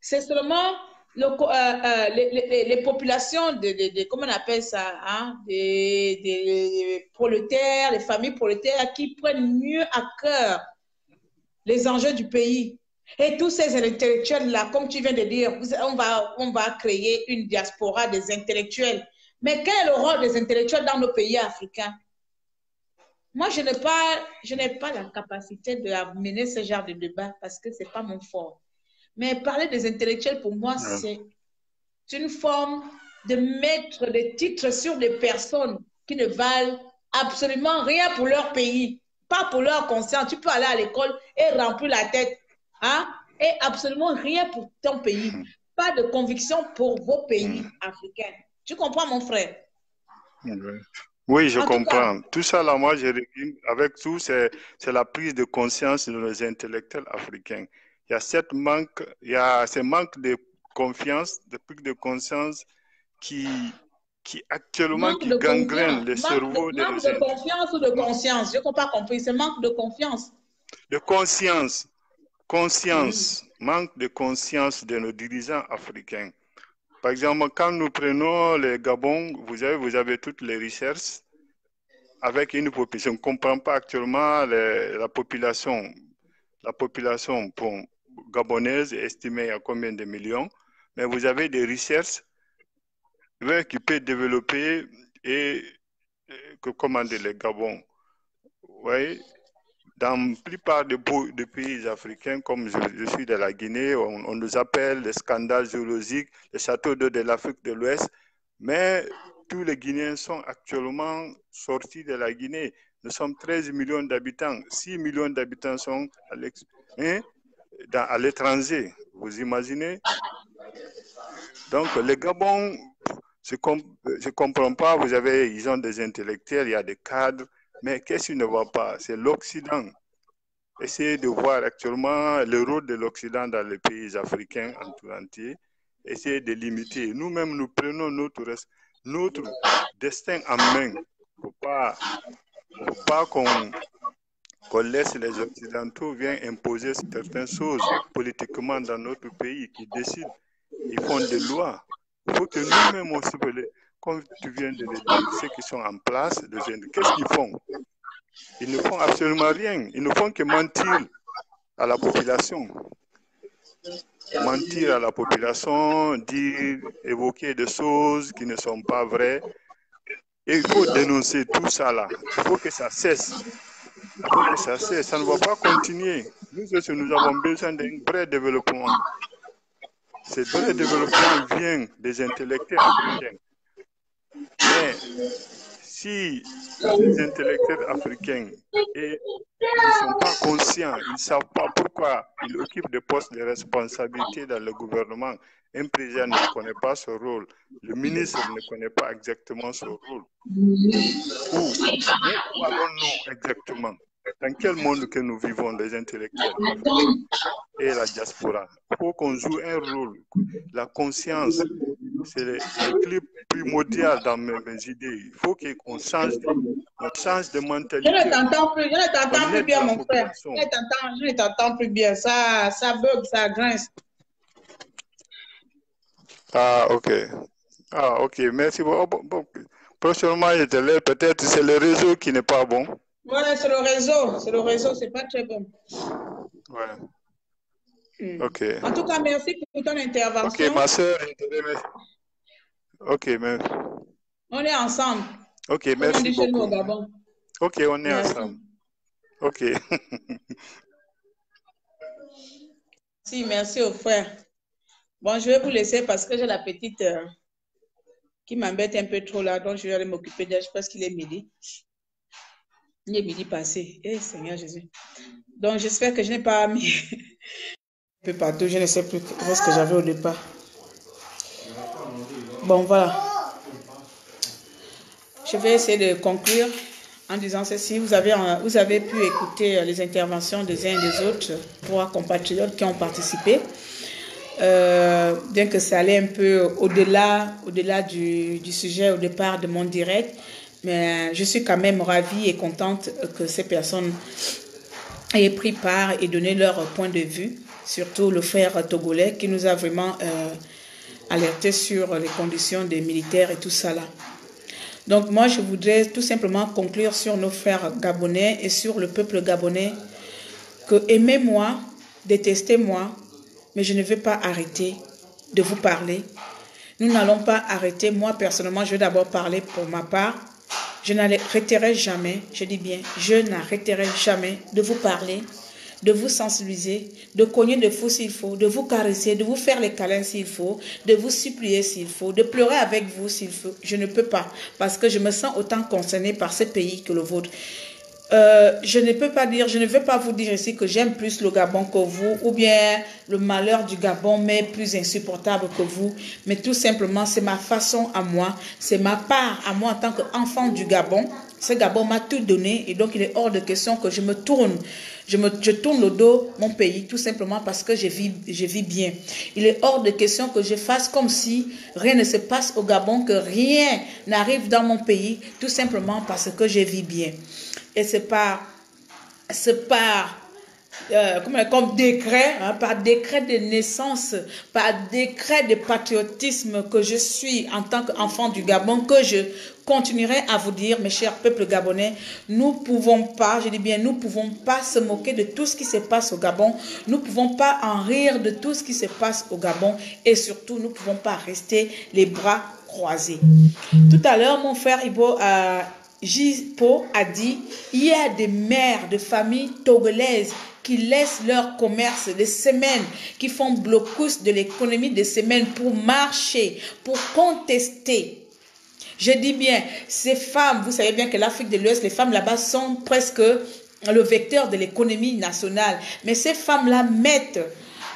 c'est seulement les populations comment on appelle ça, hein, des prolétaires, les familles prolétaires qui prennent mieux à cœur les enjeux du pays? Et tous ces intellectuels-là, comme tu viens de dire, on va créer une diaspora des intellectuels. Mais quel est le rôle des intellectuels dans nos pays africains? Moi, je n'ai pas la capacité de mener ce genre de débat parce que ce n'est pas mon fort. Mais parler des intellectuels, pour moi, c'est une forme de mettre des titres sur des personnes qui ne valent absolument rien pour leur pays, pas pour leur conscience. Tu peux aller à l'école et remplir la tête, hein, et absolument rien pour ton pays. Pas de conviction pour vos pays africains. Tu comprends, mon frère? Oui, je comprends. Tout ça, là, moi, je résume avec tout, c'est la prise de conscience de nos intellectuels africains. Il y a ce manque de confiance, de prise de conscience qui actuellement qui gangrène le cerveau de nos intellectuels. Manque de confiance ou de conscience? Je n'ai pas compris. C'est manque de confiance. De conscience. Manque de conscience de nos dirigeants africains. Par exemple, quand nous prenons le Gabon, vous avez toutes les recherches avec une population. Je ne comprends pas actuellement la population gabonaise est estimée à combien de millions, mais vous avez des recherches qui peuvent développer comment dire, le Gabon. Oui. Dans la plupart des pays africains, comme je suis de la Guinée, on nous appelle les scandales géologiques, les châteaux d'eau de l'Afrique de l'Ouest, mais tous les Guinéens sont actuellement sortis de la Guinée. Nous sommes 13 millions d'habitants, 6 millions d'habitants sont à l'étranger, vous imaginez? Donc, le Gabon, je ne comprends pas, ils ont des intellectuels, il y a des cadres, mais qu'est-ce qui ne va pas? C'est l'Occident. Essayez de voir actuellement le rôle de l'Occident dans les pays africains en tout entier. Essayez de limiter. Nous-mêmes, nous prenons notre destin en main. Il ne faut pas qu'on laisse les Occidentaux venir imposer certaines choses politiquement dans notre pays, qui décident. Ils font des lois. Il faut que nous-mêmes aussi, comme tu viens de le dire, ceux qui sont en place, qu'est-ce qu'ils font? Ils ne font absolument rien. Ils ne font que mentir à la population. Mentir à la population, évoquer des choses qui ne sont pas vraies. Et il faut dénoncer tout ça là. Il faut que ça cesse. Il faut que ça cesse. Ça ne va pas continuer. Nous aussi, nous avons besoin d'un vrai développement. Ce vrai développement vient des intellectuels africains. Mais si les intellectuels africains ne sont pas conscients, ils ne savent pas pourquoi ils occupent des postes de responsabilité dans le gouvernement, un président ne connaît pas son rôle, le ministre ne connaît pas exactement son rôle. Où allons-nous exactement? Dans quel monde que nous vivons, les intellectuels et la diaspora? Il faut qu'on joue un rôle. La conscience, c'est le clip primordial dans mes idées. Il faut qu'on change de mentalité. Je ne t'entends plus bien, mon frère. Je ne t'entends plus bien. Ça bug, ça grince. Ah, ok, merci. Bon, prochainement, je te l'ai. Peut-être c'est le réseau qui n'est pas bon. Voilà, c'est le réseau. C'est le réseau, c'est pas très bon. Ouais. Ok. En tout cas, merci pour ton intervention. Ok, ma soeur, je te remercie. Ok, merci. On est ensemble. Ok, merci beaucoup. Ok, on est ensemble. Ok. Si, merci au frère. Bon, je vais vous laisser parce que j'ai la petite qui m'embête un peu trop là, donc je vais aller m'occuper d'elle. Je pense qu'il est midi. Il est midi passé. Eh, Seigneur Jésus. Donc, j'espère que je n'ai pas mis un peu partout. Je ne sais plus ce que j'avais au départ. Bon, voilà. Je vais essayer de conclure en disant ceci. Vous avez pu écouter les interventions des uns et des autres, trois compatriotes qui ont participé. Bien que ça allait un peu au-delà du sujet au départ de mon direct, mais je suis quand même ravie et contente que ces personnes aient pris part et donné leur point de vue, surtout le frère togolais qui nous a vraiment alerté sur les conditions des militaires et tout ça là. Donc moi je voudrais tout simplement conclure sur nos frères gabonais et sur le peuple gabonais que aimez-moi, détestez-moi, mais je ne vais pas arrêter de vous parler. Nous n'allons pas arrêter. Moi, personnellement, je vais d'abord parler pour ma part. Je n'arrêterai jamais, je dis bien, je n'arrêterai jamais de vous parler, de vous sensibiliser, de cogner de vous s'il faut, de vous caresser, de vous faire les câlins s'il faut, de vous supplier s'il faut, de pleurer avec vous s'il faut. Je ne peux pas, parce que je me sens autant concernée par ce pays que le vôtre. Je ne veux pas vous dire ici que j'aime plus le Gabon que vous ou bien le malheur du Gabon m'est plus insupportable que vous, mais tout simplement c'est ma façon à moi, c'est ma part à moi en tant qu'enfant du Gabon. Ce Gabon m'a tout donné et donc il est hors de question que je tourne le dos mon pays tout simplement parce que je vis bien. Il est hors de question que je fasse comme si rien ne se passe au Gabon, que rien n'arrive dans mon pays tout simplement parce que je vis bien. Et c'est comme décret, par décret de naissance, par décret de patriotisme que je suis en tant qu'enfant du Gabon, que je continuerai à vous dire, mes chers peuples gabonais, nous pouvons pas, je dis bien, nous pouvons pas se moquer de tout ce qui se passe au Gabon, nous pouvons pas en rire de tout ce qui se passe au Gabon et surtout, nous pouvons pas rester les bras croisés. Tout à l'heure, mon frère Jipo a dit, il y a des mères de familles togolaises qui laissent leur commerce des semaines, qui font blocus de l'économie des semaines pour marcher, pour contester. Je dis bien, ces femmes, vous savez bien que l'Afrique de l'Ouest, les femmes là-bas sont presque le vecteur de l'économie nationale. Mais ces femmes-là mettent,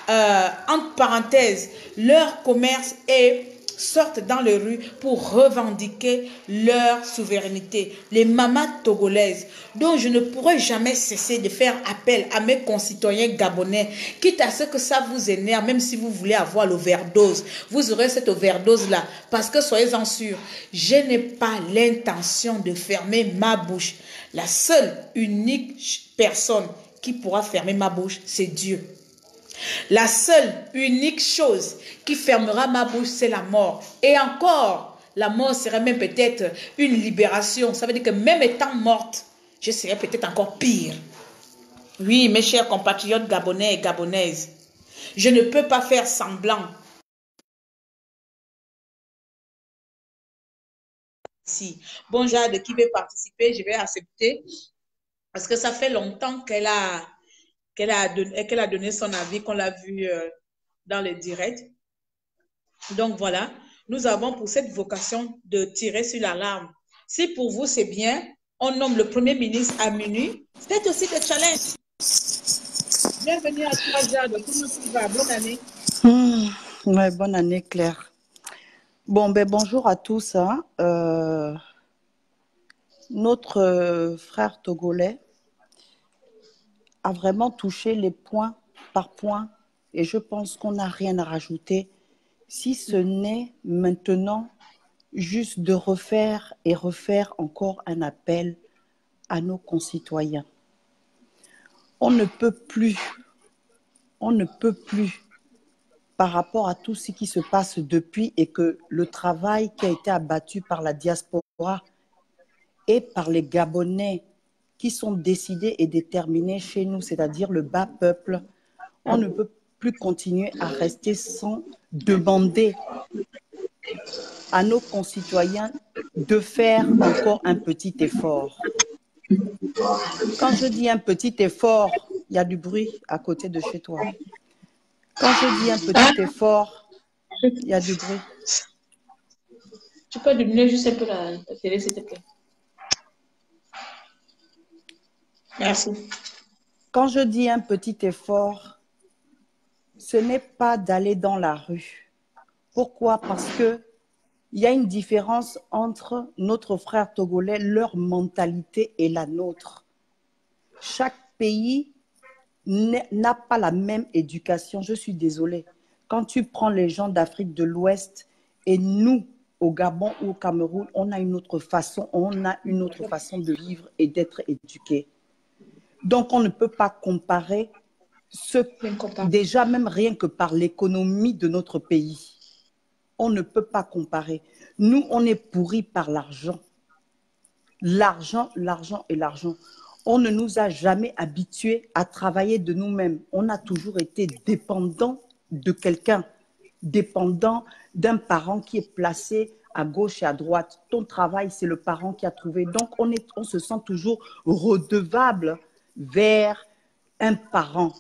entre parenthèses, leur commerce et sortent dans les rues pour revendiquer leur souveraineté. Les mamans togolaises, dont je ne pourrai jamais cesser de faire appel à mes concitoyens gabonais, quitte à ce que ça vous énerve, même si vous voulez avoir l'overdose, vous aurez cette overdose-là, parce que soyez-en sûrs, je n'ai pas l'intention de fermer ma bouche. La seule, unique personne qui pourra fermer ma bouche, c'est Dieu. La seule, unique chose qui fermera ma bouche, c'est la mort. Et encore, la mort serait même peut-être une libération. Ça veut dire que même étant morte, je serais peut-être encore pire. Oui, mes chers compatriotes gabonais et gabonaises, je ne peux pas faire semblant. Si. Bon, Jade, qui veut participer, je vais accepter. Parce que ça fait longtemps qu'elle a donné son avis, qu'on l'a vu dans les directs. Donc voilà, nous avons pour cette vocation de tirer sur l'alarme. Si pour vous c'est bien, on nomme le Premier ministre à minuit, c'est aussi le challenge. Bienvenue à toi, Jade. Comment tu vas? Bonne année. Ouais, bonne année, Claire. Bon, ben bonjour à tous. Notre frère togolais a vraiment touché les points par point et je pense qu'on n'a rien à rajouter, si ce n'est maintenant juste de refaire et refaire encore un appel à nos concitoyens. On ne peut plus, par rapport à tout ce qui se passe depuis et que le travail qui a été abattu par la diaspora et par les Gabonais qui sont décidés et déterminés chez nous, c'est-à-dire le bas peuple, on ne peut plus continuer à rester sans demander à nos concitoyens de faire encore un petit effort. Quand je dis un petit effort, il y a du bruit à côté de chez toi. Quand je dis un petit effort, il y a du bruit. Tu peux diminuer juste un peu la télé, s'il te plaît. Merci. Quand je dis un petit effort, ce n'est pas d'aller dans la rue. Pourquoi? Parce que il y a une différence entre notre frère togolais, leur mentalité et la nôtre. Chaque pays n'a pas la même éducation. Je suis désolée. Quand tu prends les gens d'Afrique de l'Ouest et nous, au Gabon ou au Cameroun, on a une autre façon de vivre et d'être éduqués. Donc, on ne peut pas comparer déjà même rien que par l'économie de notre pays. On ne peut pas comparer. Nous, on est pourris par l'argent. L'argent, l'argent et l'argent. On ne nous a jamais habitués à travailler de nous-mêmes. On a toujours été dépendant de quelqu'un, dépendant d'un parent qui est placé à gauche et à droite. Ton travail, c'est le parent qui a trouvé. Donc, on se sent toujours redevable vers un parent.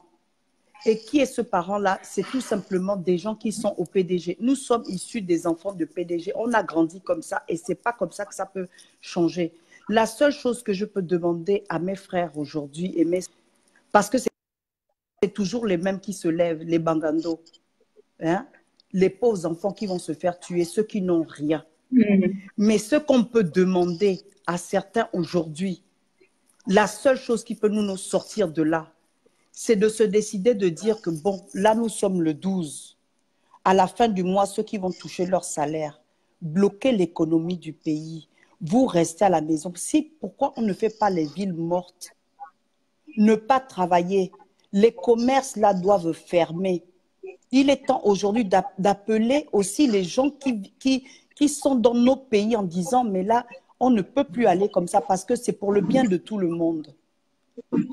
Et qui est ce parent-là? C'est tout simplement des gens qui sont au PDG. Nous sommes issus des enfants de PDG. On a grandi comme ça et ce n'est pas comme ça que ça peut changer. La seule chose que je peux demander à mes frères aujourd'hui, parce que c'est toujours les mêmes qui se lèvent, les bangandos, hein? Les pauvres enfants qui vont se faire tuer, ceux qui n'ont rien. Mais ce qu'on peut demander à certains aujourd'hui, la seule chose qui peut nous sortir de là, c'est de se décider de dire que, bon, là, nous sommes le 12. À la fin du mois, ceux qui vont toucher leur salaire, bloquer l'économie du pays, vous restez à la maison. Pourquoi on ne fait pas les villes mortes? Ne pas travailler. Les commerces, là, doivent fermer. Il est temps aujourd'hui d'appeler aussi les gens qui sont dans nos pays en disant, mais là, on ne peut plus aller comme ça parce que c'est pour le bien de tout le monde.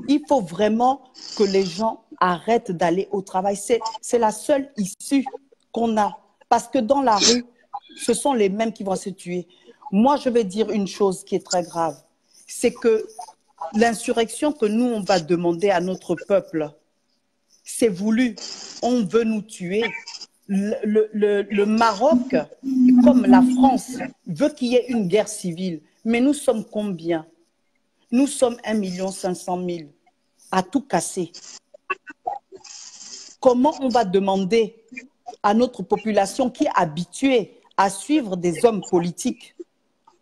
Il faut vraiment que les gens arrêtent d'aller au travail. C'est la seule issue qu'on a. Parce que dans la rue, ce sont les mêmes qui vont se tuer. Moi, je vais dire une chose qui est très grave. C'est que l'insurrection que nous, on va demander à notre peuple, c'est voulu. On veut nous tuer. Le Maroc, comme la France, veut qu'il y ait une guerre civile. Mais nous sommes combien? Nous sommes 1 500 000 à tout casser. Comment on va demander à notre population qui est habituée à suivre des hommes politiques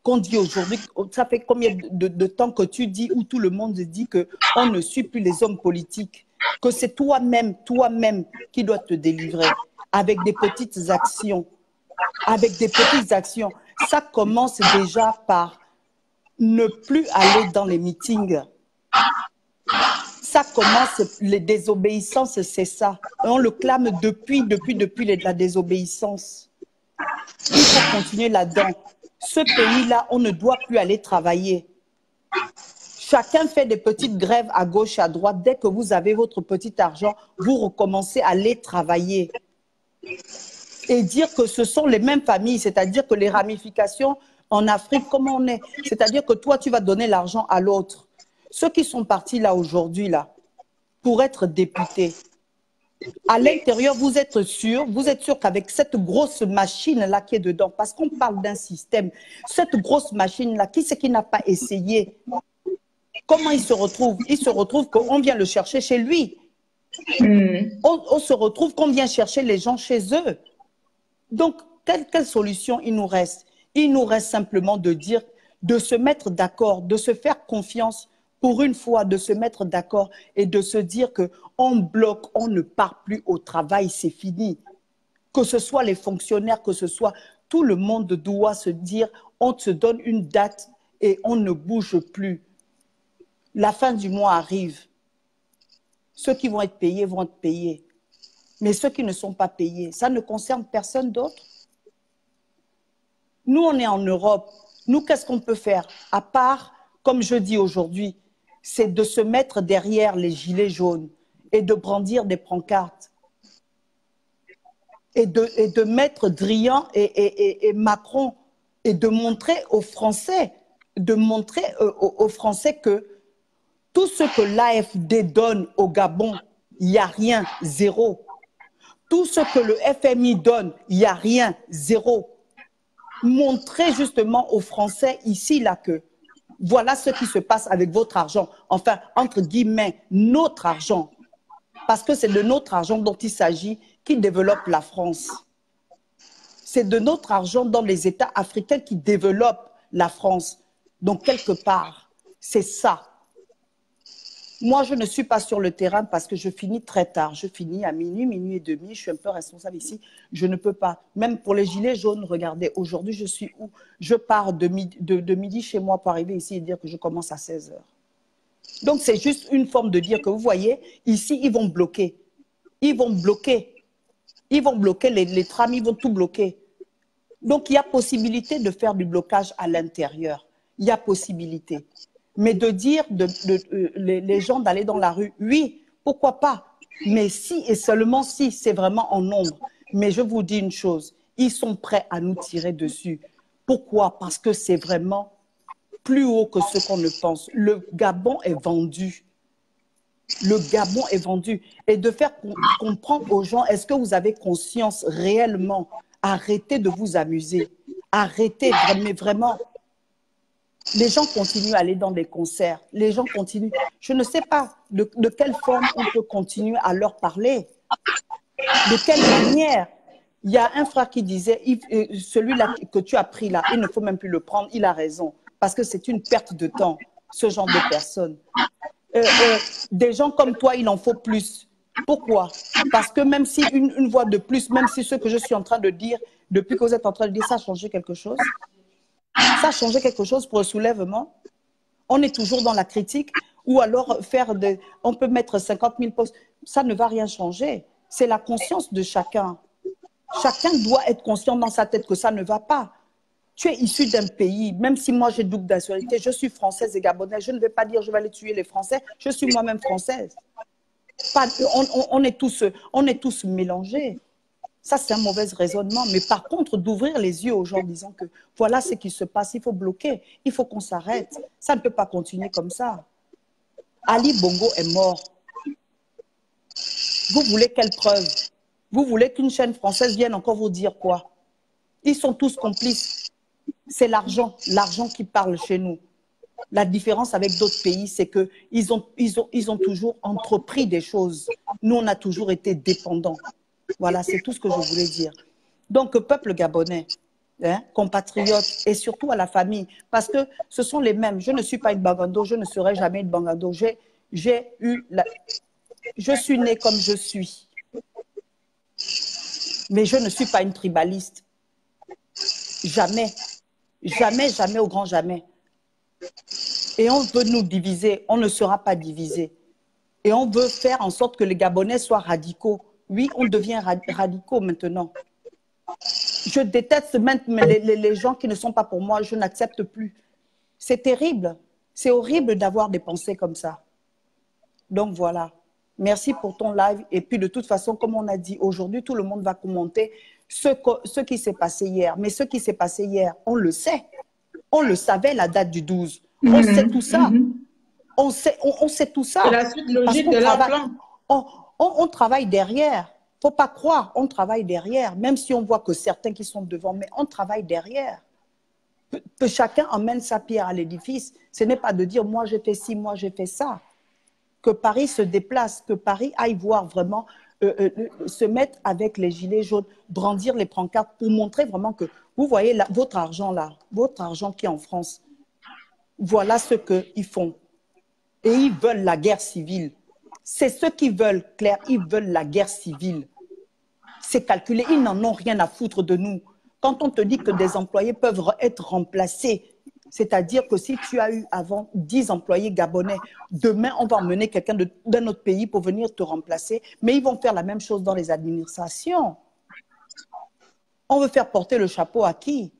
qu'on dit aujourd'hui, ça fait combien de temps que tu dis, ou tout le monde dit qu'on ne suit plus les hommes politiques, que c'est toi-même qui dois te délivrer avec des petites actions. Avec des petites actions. Ça commence déjà par ne plus aller dans les meetings. Ça commence, les désobéissances, c'est ça. On le clame depuis la désobéissance. Il faut continuer là-dedans. Ce pays-là, on ne doit plus aller travailler. Chacun fait des petites grèves à gauche et à droite. Dès que vous avez votre petit argent, vous recommencez à aller travailler. Et dire que ce sont les mêmes familles, c'est-à-dire que les ramifications en Afrique, comment on est? C'est-à-dire que toi, tu vas donner l'argent à l'autre. Ceux qui sont partis là aujourd'hui, là, pour être députés, à l'intérieur, vous êtes sûr qu'avec cette grosse machine-là qui est dedans, parce qu'on parle d'un système, cette grosse machine-là, qui c'est qui n'a pas essayé? Comment il se retrouve? Il se retrouve qu'on vient le chercher chez lui. On se retrouve qu'on vient chercher les gens chez eux. Donc, quelle solution il nous reste? Il nous reste simplement de dire, de se mettre d'accord, de se faire confiance pour une fois, de se mettre d'accord et de se dire qu'on bloque, on ne part plus au travail, c'est fini. Que ce soit les fonctionnaires, que ce soit tout le monde doit se dire, on se donne une date et on ne bouge plus. La fin du mois arrive. Ceux qui vont être payés. Mais ceux qui ne sont pas payés, ça ne concerne personne d'autre. Nous, on est en Europe. Nous, qu'est-ce qu'on peut faire? À part, comme je dis aujourd'hui, c'est de se mettre derrière les gilets jaunes et de brandir des pancartes. Et de mettre Drian et Macron et de montrer aux Français de montrer aux Français que tout ce que l'AFD donne au Gabon, il n'y a rien, zéro. Tout ce que le FMI donne, il n'y a rien, zéro. Montrer justement aux Français ici, là, que voilà ce qui se passe avec votre argent. Enfin, entre guillemets, notre argent. Parce que c'est de notre argent dont il s'agit qui développe la France. C'est de notre argent dans les États africains qui développent la France. Donc, quelque part, c'est ça. Moi, je ne suis pas sur le terrain parce que je finis très tard. Je finis à minuit, minuit et demi. Je suis un peu responsable ici. Je ne peux pas. Même pour les gilets jaunes, regardez, aujourd'hui, je suis où? Je pars de midi chez moi pour arriver ici et dire que je commence à 16 heures. Donc, c'est juste une forme de dire que, vous voyez, ici, ils vont bloquer. Ils vont bloquer. Ils vont bloquer les trams, ils vont tout bloquer. Donc, il y a possibilité de faire du blocage à l'intérieur. Il y a possibilité. Mais de dire les gens d'aller dans la rue, oui, pourquoi pas? Mais si et seulement si, c'est vraiment en nombre. Mais je vous dis une chose, ils sont prêts à nous tirer dessus. Pourquoi? Parce que c'est vraiment plus haut que ce qu'on ne pense. Le Gabon est vendu. Le Gabon est vendu. Et de faire comprendre aux gens, est-ce que vous avez conscience réellement? Arrêtez de vous amuser. Arrêtez, mais vraiment. Les gens continuent à aller dans des concerts. Les gens continuent. Je ne sais pas de quelle forme on peut continuer à leur parler. De quelle manière? Il y a un frère qui disait, celui-là que tu as pris là, il ne faut même plus le prendre. Il a raison. Parce que c'est une perte de temps, ce genre de personnes. Des gens comme toi, il en faut plus. Pourquoi? Parce que même si une voix de plus, même si ce que je suis en train de dire, depuis que vous êtes en train de dire, ça a changé quelque chose. Ça a changé quelque chose pour le soulèvement. On est toujours dans la critique ou alors on peut mettre 50 000 postes. Ça ne va rien changer. C'est la conscience de chacun. Chacun doit être conscient dans sa tête que ça ne va pas. Tu es issu d'un pays, même si moi j'ai double nationalité, je suis française et gabonaise. Je ne vais pas dire je vais aller tuer les Français. Je suis moi-même française. On est tous mélangés. Ça, c'est un mauvais raisonnement. Mais par contre, d'ouvrir les yeux aux gens en disant que voilà ce qui se passe, il faut bloquer, il faut qu'on s'arrête. Ça ne peut pas continuer comme ça. Ali Bongo est mort. Vous voulez quelle preuve? Vous voulez qu'une chaîne française vienne encore vous dire quoi? Ils sont tous complices. C'est l'argent qui parle chez nous. La différence avec d'autres pays, c'est qu'ils ont toujours entrepris des choses. Nous, on a toujours été dépendants. Voilà, c'est tout ce que je voulais dire. Donc, peuple gabonais, compatriotes, et surtout à la famille, parce que ce sont les mêmes. Je ne suis pas une Bangando, je ne serai jamais une Bangando. Je suis née comme je suis. Mais je ne suis pas une tribaliste. Jamais. Jamais, jamais, au grand jamais. Et on veut nous diviser, on ne sera pas divisé. Et on veut faire en sorte que les Gabonais soient radicaux. Oui, on devient radicaux maintenant. Je déteste même les gens qui ne sont pas pour moi, je n'accepte plus. C'est terrible. C'est horrible d'avoir des pensées comme ça. Donc voilà. Merci pour ton live. Et puis de toute façon, comme on a dit, aujourd'hui, tout le monde va commenter ce qui s'est passé hier. Mais ce qui s'est passé hier, on le sait. On le savait, la date du 12. On sait tout ça. On sait tout ça. C'est la suite logique de leur plan. On travaille derrière. Il ne faut pas croire, on travaille derrière. Même si on voit que certains qui sont devant, mais on travaille derrière. Que chacun emmène sa pierre à l'édifice. Ce n'est pas de dire, moi j'ai fait ci, moi j'ai fait ça. Que Paris se déplace, que Paris aille voir vraiment, se mettre avec les gilets jaunes, brandir les pancartes pour montrer vraiment que, vous voyez, là, votre argent qui est en France, voilà ce qu'ils font. Et ils veulent la guerre civile. C'est ce qu'ils veulent, Claire, ils veulent la guerre civile. C'est calculé, ils n'en ont rien à foutre de nous. Quand on te dit que des employés peuvent être remplacés, c'est-à-dire que si tu as eu avant 10 employés gabonais, demain on va emmener quelqu'un d'un autre pays pour venir te remplacer, mais ils vont faire la même chose dans les administrations. On veut faire porter le chapeau à qui?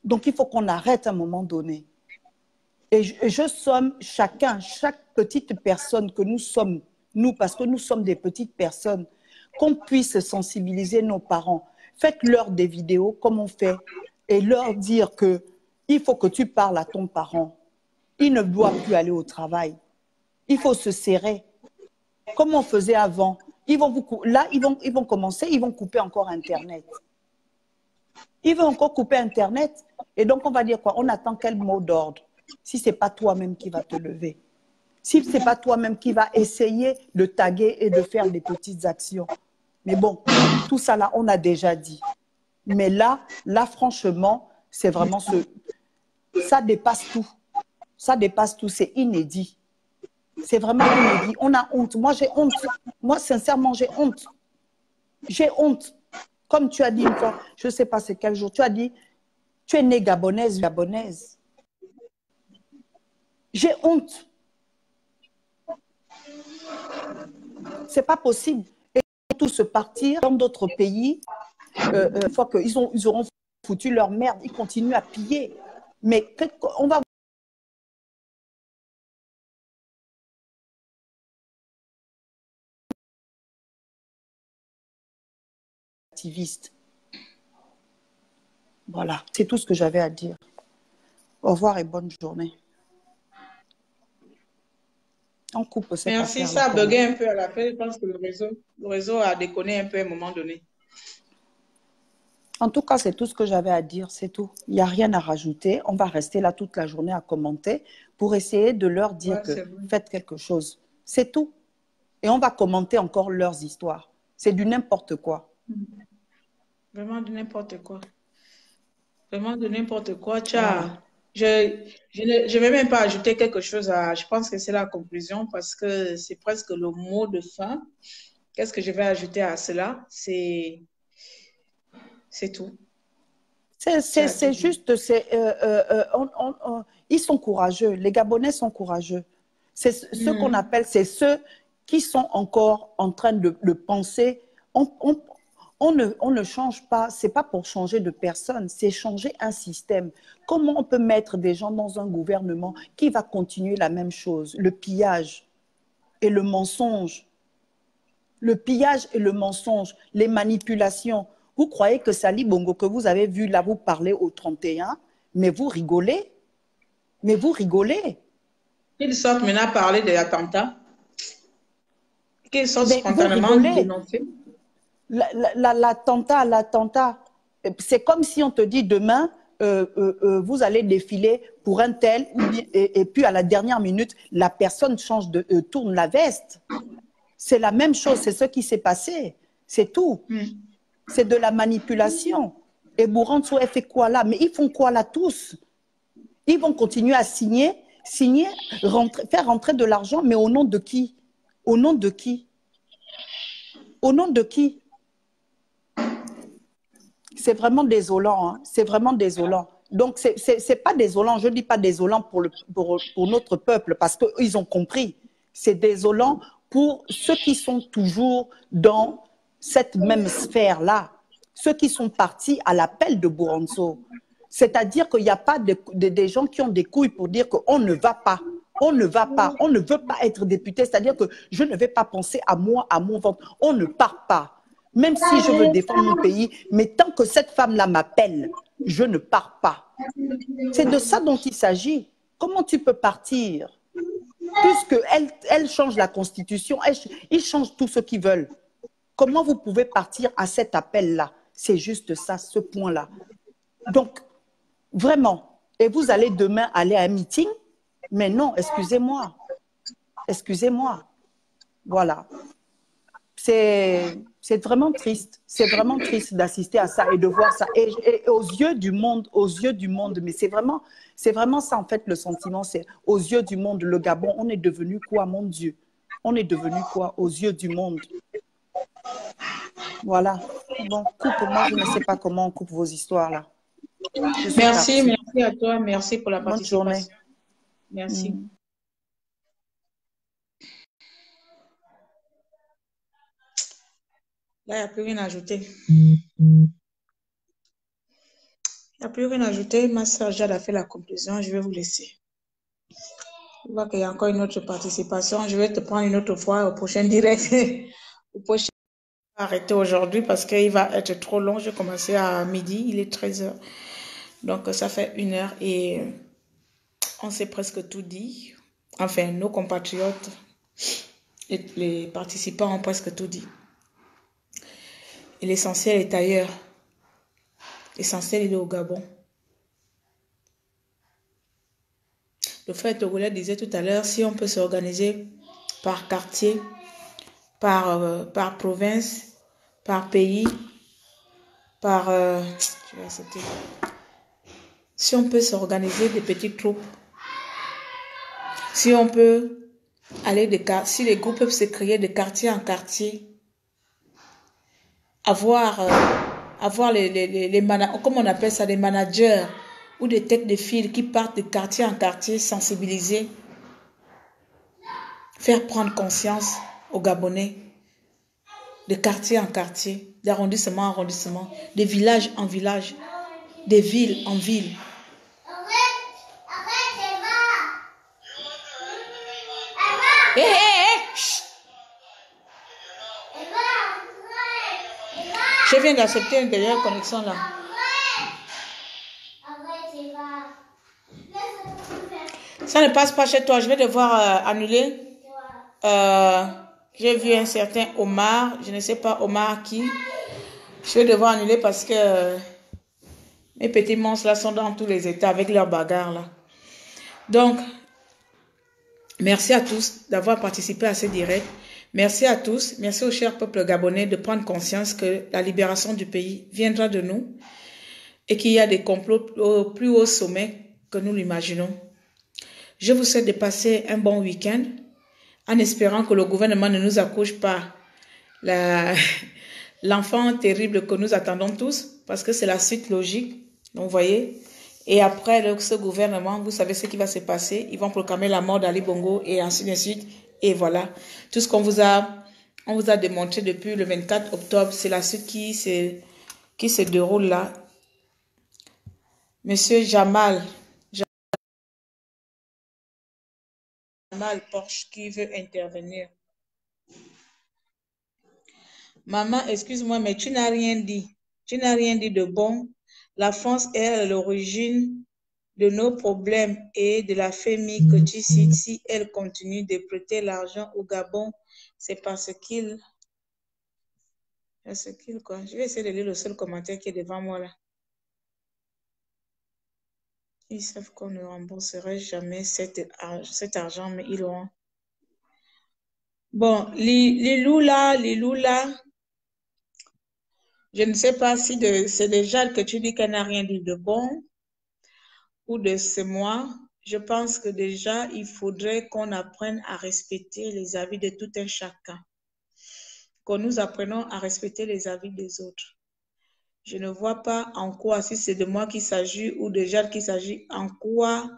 Donc il faut qu'on arrête à un moment donné. Et je somme chacun, chaque petite personne que nous sommes, nous, parce que nous sommes des petites personnes, qu'on puisse sensibiliser nos parents. Faites-leur des vidéos comme on fait et leur dire que il faut que tu parles à ton parent. Il ne doit plus aller au travail. Il faut se serrer. Comme on faisait avant. Là, ils vont commencer, ils vont couper encore Internet. Ils vont encore couper Internet. Et donc, on va dire quoi? On attend quel mot d'ordre? Si ce n'est pas toi-même qui va te lever. Si ce n'est pas toi-même qui va essayer de taguer et de faire des petites actions. Mais bon, tout ça là, on a déjà dit. Mais là franchement, c'est vraiment ça dépasse tout. Ça dépasse tout, c'est inédit. C'est vraiment inédit. On a honte. Moi, j'ai honte. Moi, sincèrement, j'ai honte. J'ai honte. Comme tu as dit une fois, je ne sais pas c'est quel jour, tu as dit, tu es née gabonaise, gabonaise. J'ai honte. C'est pas possible. Et ils vont tous partir dans d'autres pays. Une fois qu'ils auront foutu leur merde, ils continuent à piller. Mais on va activiste. Voilà, c'est tout ce que j'avais à dire. Au revoir et bonne journée. On coupe cette Merci, ça a bugué un peu à la fin. Je pense que le réseau a déconné un peu à un moment donné. En tout cas, c'est tout ce que j'avais à dire, c'est tout. Il n'y a rien à rajouter. On va rester là toute la journée à commenter pour essayer de leur dire que faites quelque chose. C'est tout. Et on va commenter encore leurs histoires. C'est du n'importe quoi. Vraiment de n'importe quoi. Vraiment de n'importe quoi. Tcha, je ne vais même pas ajouter quelque chose à... Je pense que c'est la conclusion parce que c'est presque le mot de fin. Qu'est-ce que je vais ajouter à cela? C'est tout. C'est juste... ils sont courageux. Les Gabonais sont courageux. C'est ce qu'on appelle... C'est ceux qui sont encore en train de penser... On ne change pas, ce n'est pas pour changer de personne, c'est changer un système. Comment on peut mettre des gens dans un gouvernement qui va continuer la même chose? Le pillage et le mensonge. Le pillage et le mensonge, les manipulations. Vous croyez que Sali Bongo, que vous avez vu là, vous parler au 31, mais vous rigolez. Mais vous rigolez. Qu'ils sortent maintenant parler de l'attentat. Qu'ils sortent spontanément dénoncer. L'attentat, c'est comme si on te dit demain, vous allez défiler pour un tel, et puis à la dernière minute, la personne tourne la veste. C'est la même chose, c'est ce qui s'est passé. C'est tout. C'est de la manipulation. Et Bourantou, elle fait quoi là? Mais ils font quoi là tous? Ils vont continuer à signer, faire rentrer de l'argent, mais au nom de qui? Au nom de qui? Au nom de qui? C'est vraiment désolant, hein? C'est vraiment désolant. Donc, c'est pas désolant, je ne dis pas désolant pour notre peuple, parce qu'ils ont compris. C'est désolant pour ceux qui sont toujours dans cette même sphère-là, ceux qui sont partis à l'appel de Bouranzo. C'est-à-dire qu'il n'y a pas des gens qui ont des couilles pour dire qu'on ne va pas. On ne va pas, on ne veut pas être député, c'est-à-dire que je ne vais pas penser à moi, à mon ventre. On ne part pas. Même si je veux défendre mon pays, mais tant que cette femme-là m'appelle, je ne pars pas. C'est de ça dont il s'agit. Comment tu peux partir? Puisqu'elle change la Constitution, ils changent tout ce qu'ils veulent. Comment vous pouvez partir à cet appel-là? C'est juste ça, ce point-là. Donc, vraiment, et vous allez demain aller à un meeting? Mais non, excusez-moi. Excusez-moi. Voilà. C'est vraiment triste. C'est vraiment triste d'assister à ça et de voir ça. Et aux yeux du monde, mais c'est vraiment ça en fait le sentiment. C'est aux yeux du monde, le Gabon, on est devenu quoi, mon Dieu? On est devenu quoi aux yeux du monde? Voilà. Bon, coupe-moi, je ne sais pas comment on coupe vos histoires là. Merci à toi. Merci pour la participation. Bonne journée. Merci. Là, il n'y a plus rien à ajouter. Il n'y a plus rien à ajouter. Ma soeur Jade a fait la conclusion. Je vais vous laisser. Je vois qu'il y a encore une autre participation. Je vais te prendre une autre fois au prochain direct. Au prochain. Je vais arrêter aujourd'hui parce qu'il va être trop long. Je vais commencer à midi. Il est 13h. Donc, ça fait 1 heure et on s'est presque tout dit. Enfin, nos compatriotes, les participants ont presque tout dit. Et l'essentiel est ailleurs. L'essentiel, il est au Gabon. Le frère Togolais disait tout à l'heure, si on peut s'organiser par quartier, par province, par pays, par... je vais accepter. Si on peut s'organiser des petites troupes, si on peut aller si les groupes peuvent se créer de quartier en quartier, avoir comme on appelle ça, des managers ou des têtes de file qui partent de quartier en quartier, sensibiliser, faire prendre conscience aux Gabonais, de quartier en quartier, d'arrondissement en arrondissement, de village en village, de ville en ville. Hé, hé, hé! Je viens d'accepter une dernière connexion là. Ça ne passe pas chez toi, je vais devoir annuler. J'ai vu un certain Omar, je ne sais pas Omar qui. Je vais devoir annuler parce que mes petits monstres là sont dans tous les états avec leurs bagarres là. Donc, merci à tous d'avoir participé à ce direct. Merci à tous, merci au cher peuple gabonais de prendre conscience que la libération du pays viendra de nous et qu'il y a des complots au plus haut sommet que nous l'imaginons. Je vous souhaite de passer un bon week-end en espérant que le gouvernement ne nous accouche pas l'enfant terrible que nous attendons tous, parce que c'est la suite logique. Donc, vous voyez, et après ce gouvernement, vous savez ce qui va se passer. Ils vont proclamer la mort d'Ali Bongo et ainsi de suite. Et voilà, tout ce qu'on vous a démontré depuis le 24 octobre, c'est la suite qui se déroule là. Monsieur Jamal Porsche qui veut intervenir. Maman, excuse-moi, mais tu n'as rien dit. Tu n'as rien dit de bon. La France est à l'origine de nos problèmes et de la famille que tu cites. Si elle continue de prêter l'argent au Gabon, c'est parce qu'il... quoi. Je vais essayer de lire le seul commentaire qui est devant moi là. Ils savent qu'on ne rembourserait jamais cet argent, mais ils l'ont. Bon, les loups là, je ne sais pas si c'est déjà que tu dis qu'elle n'a rien dit de bon ou de c'est moi. Je pense que déjà, il faudrait qu'on apprenne à respecter les avis de tout un chacun. Que nous apprenons à respecter les avis des autres. Je ne vois pas en quoi, si c'est de moi qu'il s'agit ou de Jade qu'il s'agit, en quoi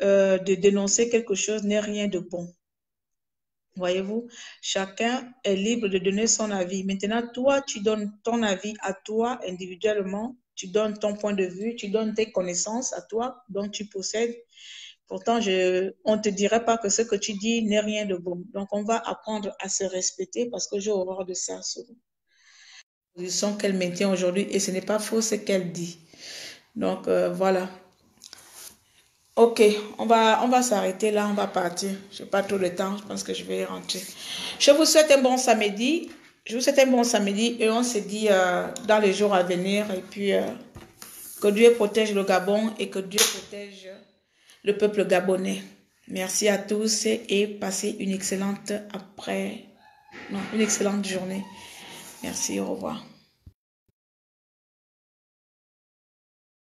de dénoncer quelque chose n'est rien de bon. Voyez-vous, chacun est libre de donner son avis. Maintenant, toi, tu donnes ton avis à toi individuellement, tu donnes ton point de vue, tu donnes tes connaissances à toi, dont tu possèdes. Pourtant, on ne te dirait pas que ce que tu dis n'est rien de bon. Donc, on va apprendre à se respecter parce que j'ai horreur de ça souvent. La position qu'elle maintient aujourd'hui, et ce n'est pas faux ce qu'elle dit. Donc, voilà. Ok, on va s'arrêter là, on va partir. Je n'ai pas trop de temps, je pense que je vais rentrer. Je vous souhaite un bon samedi. Et on se dit dans les jours à venir. Et puis, que Dieu protège le Gabon et que Dieu protège le peuple gabonais. Merci à tous et passez une excellente journée. Merci, au revoir.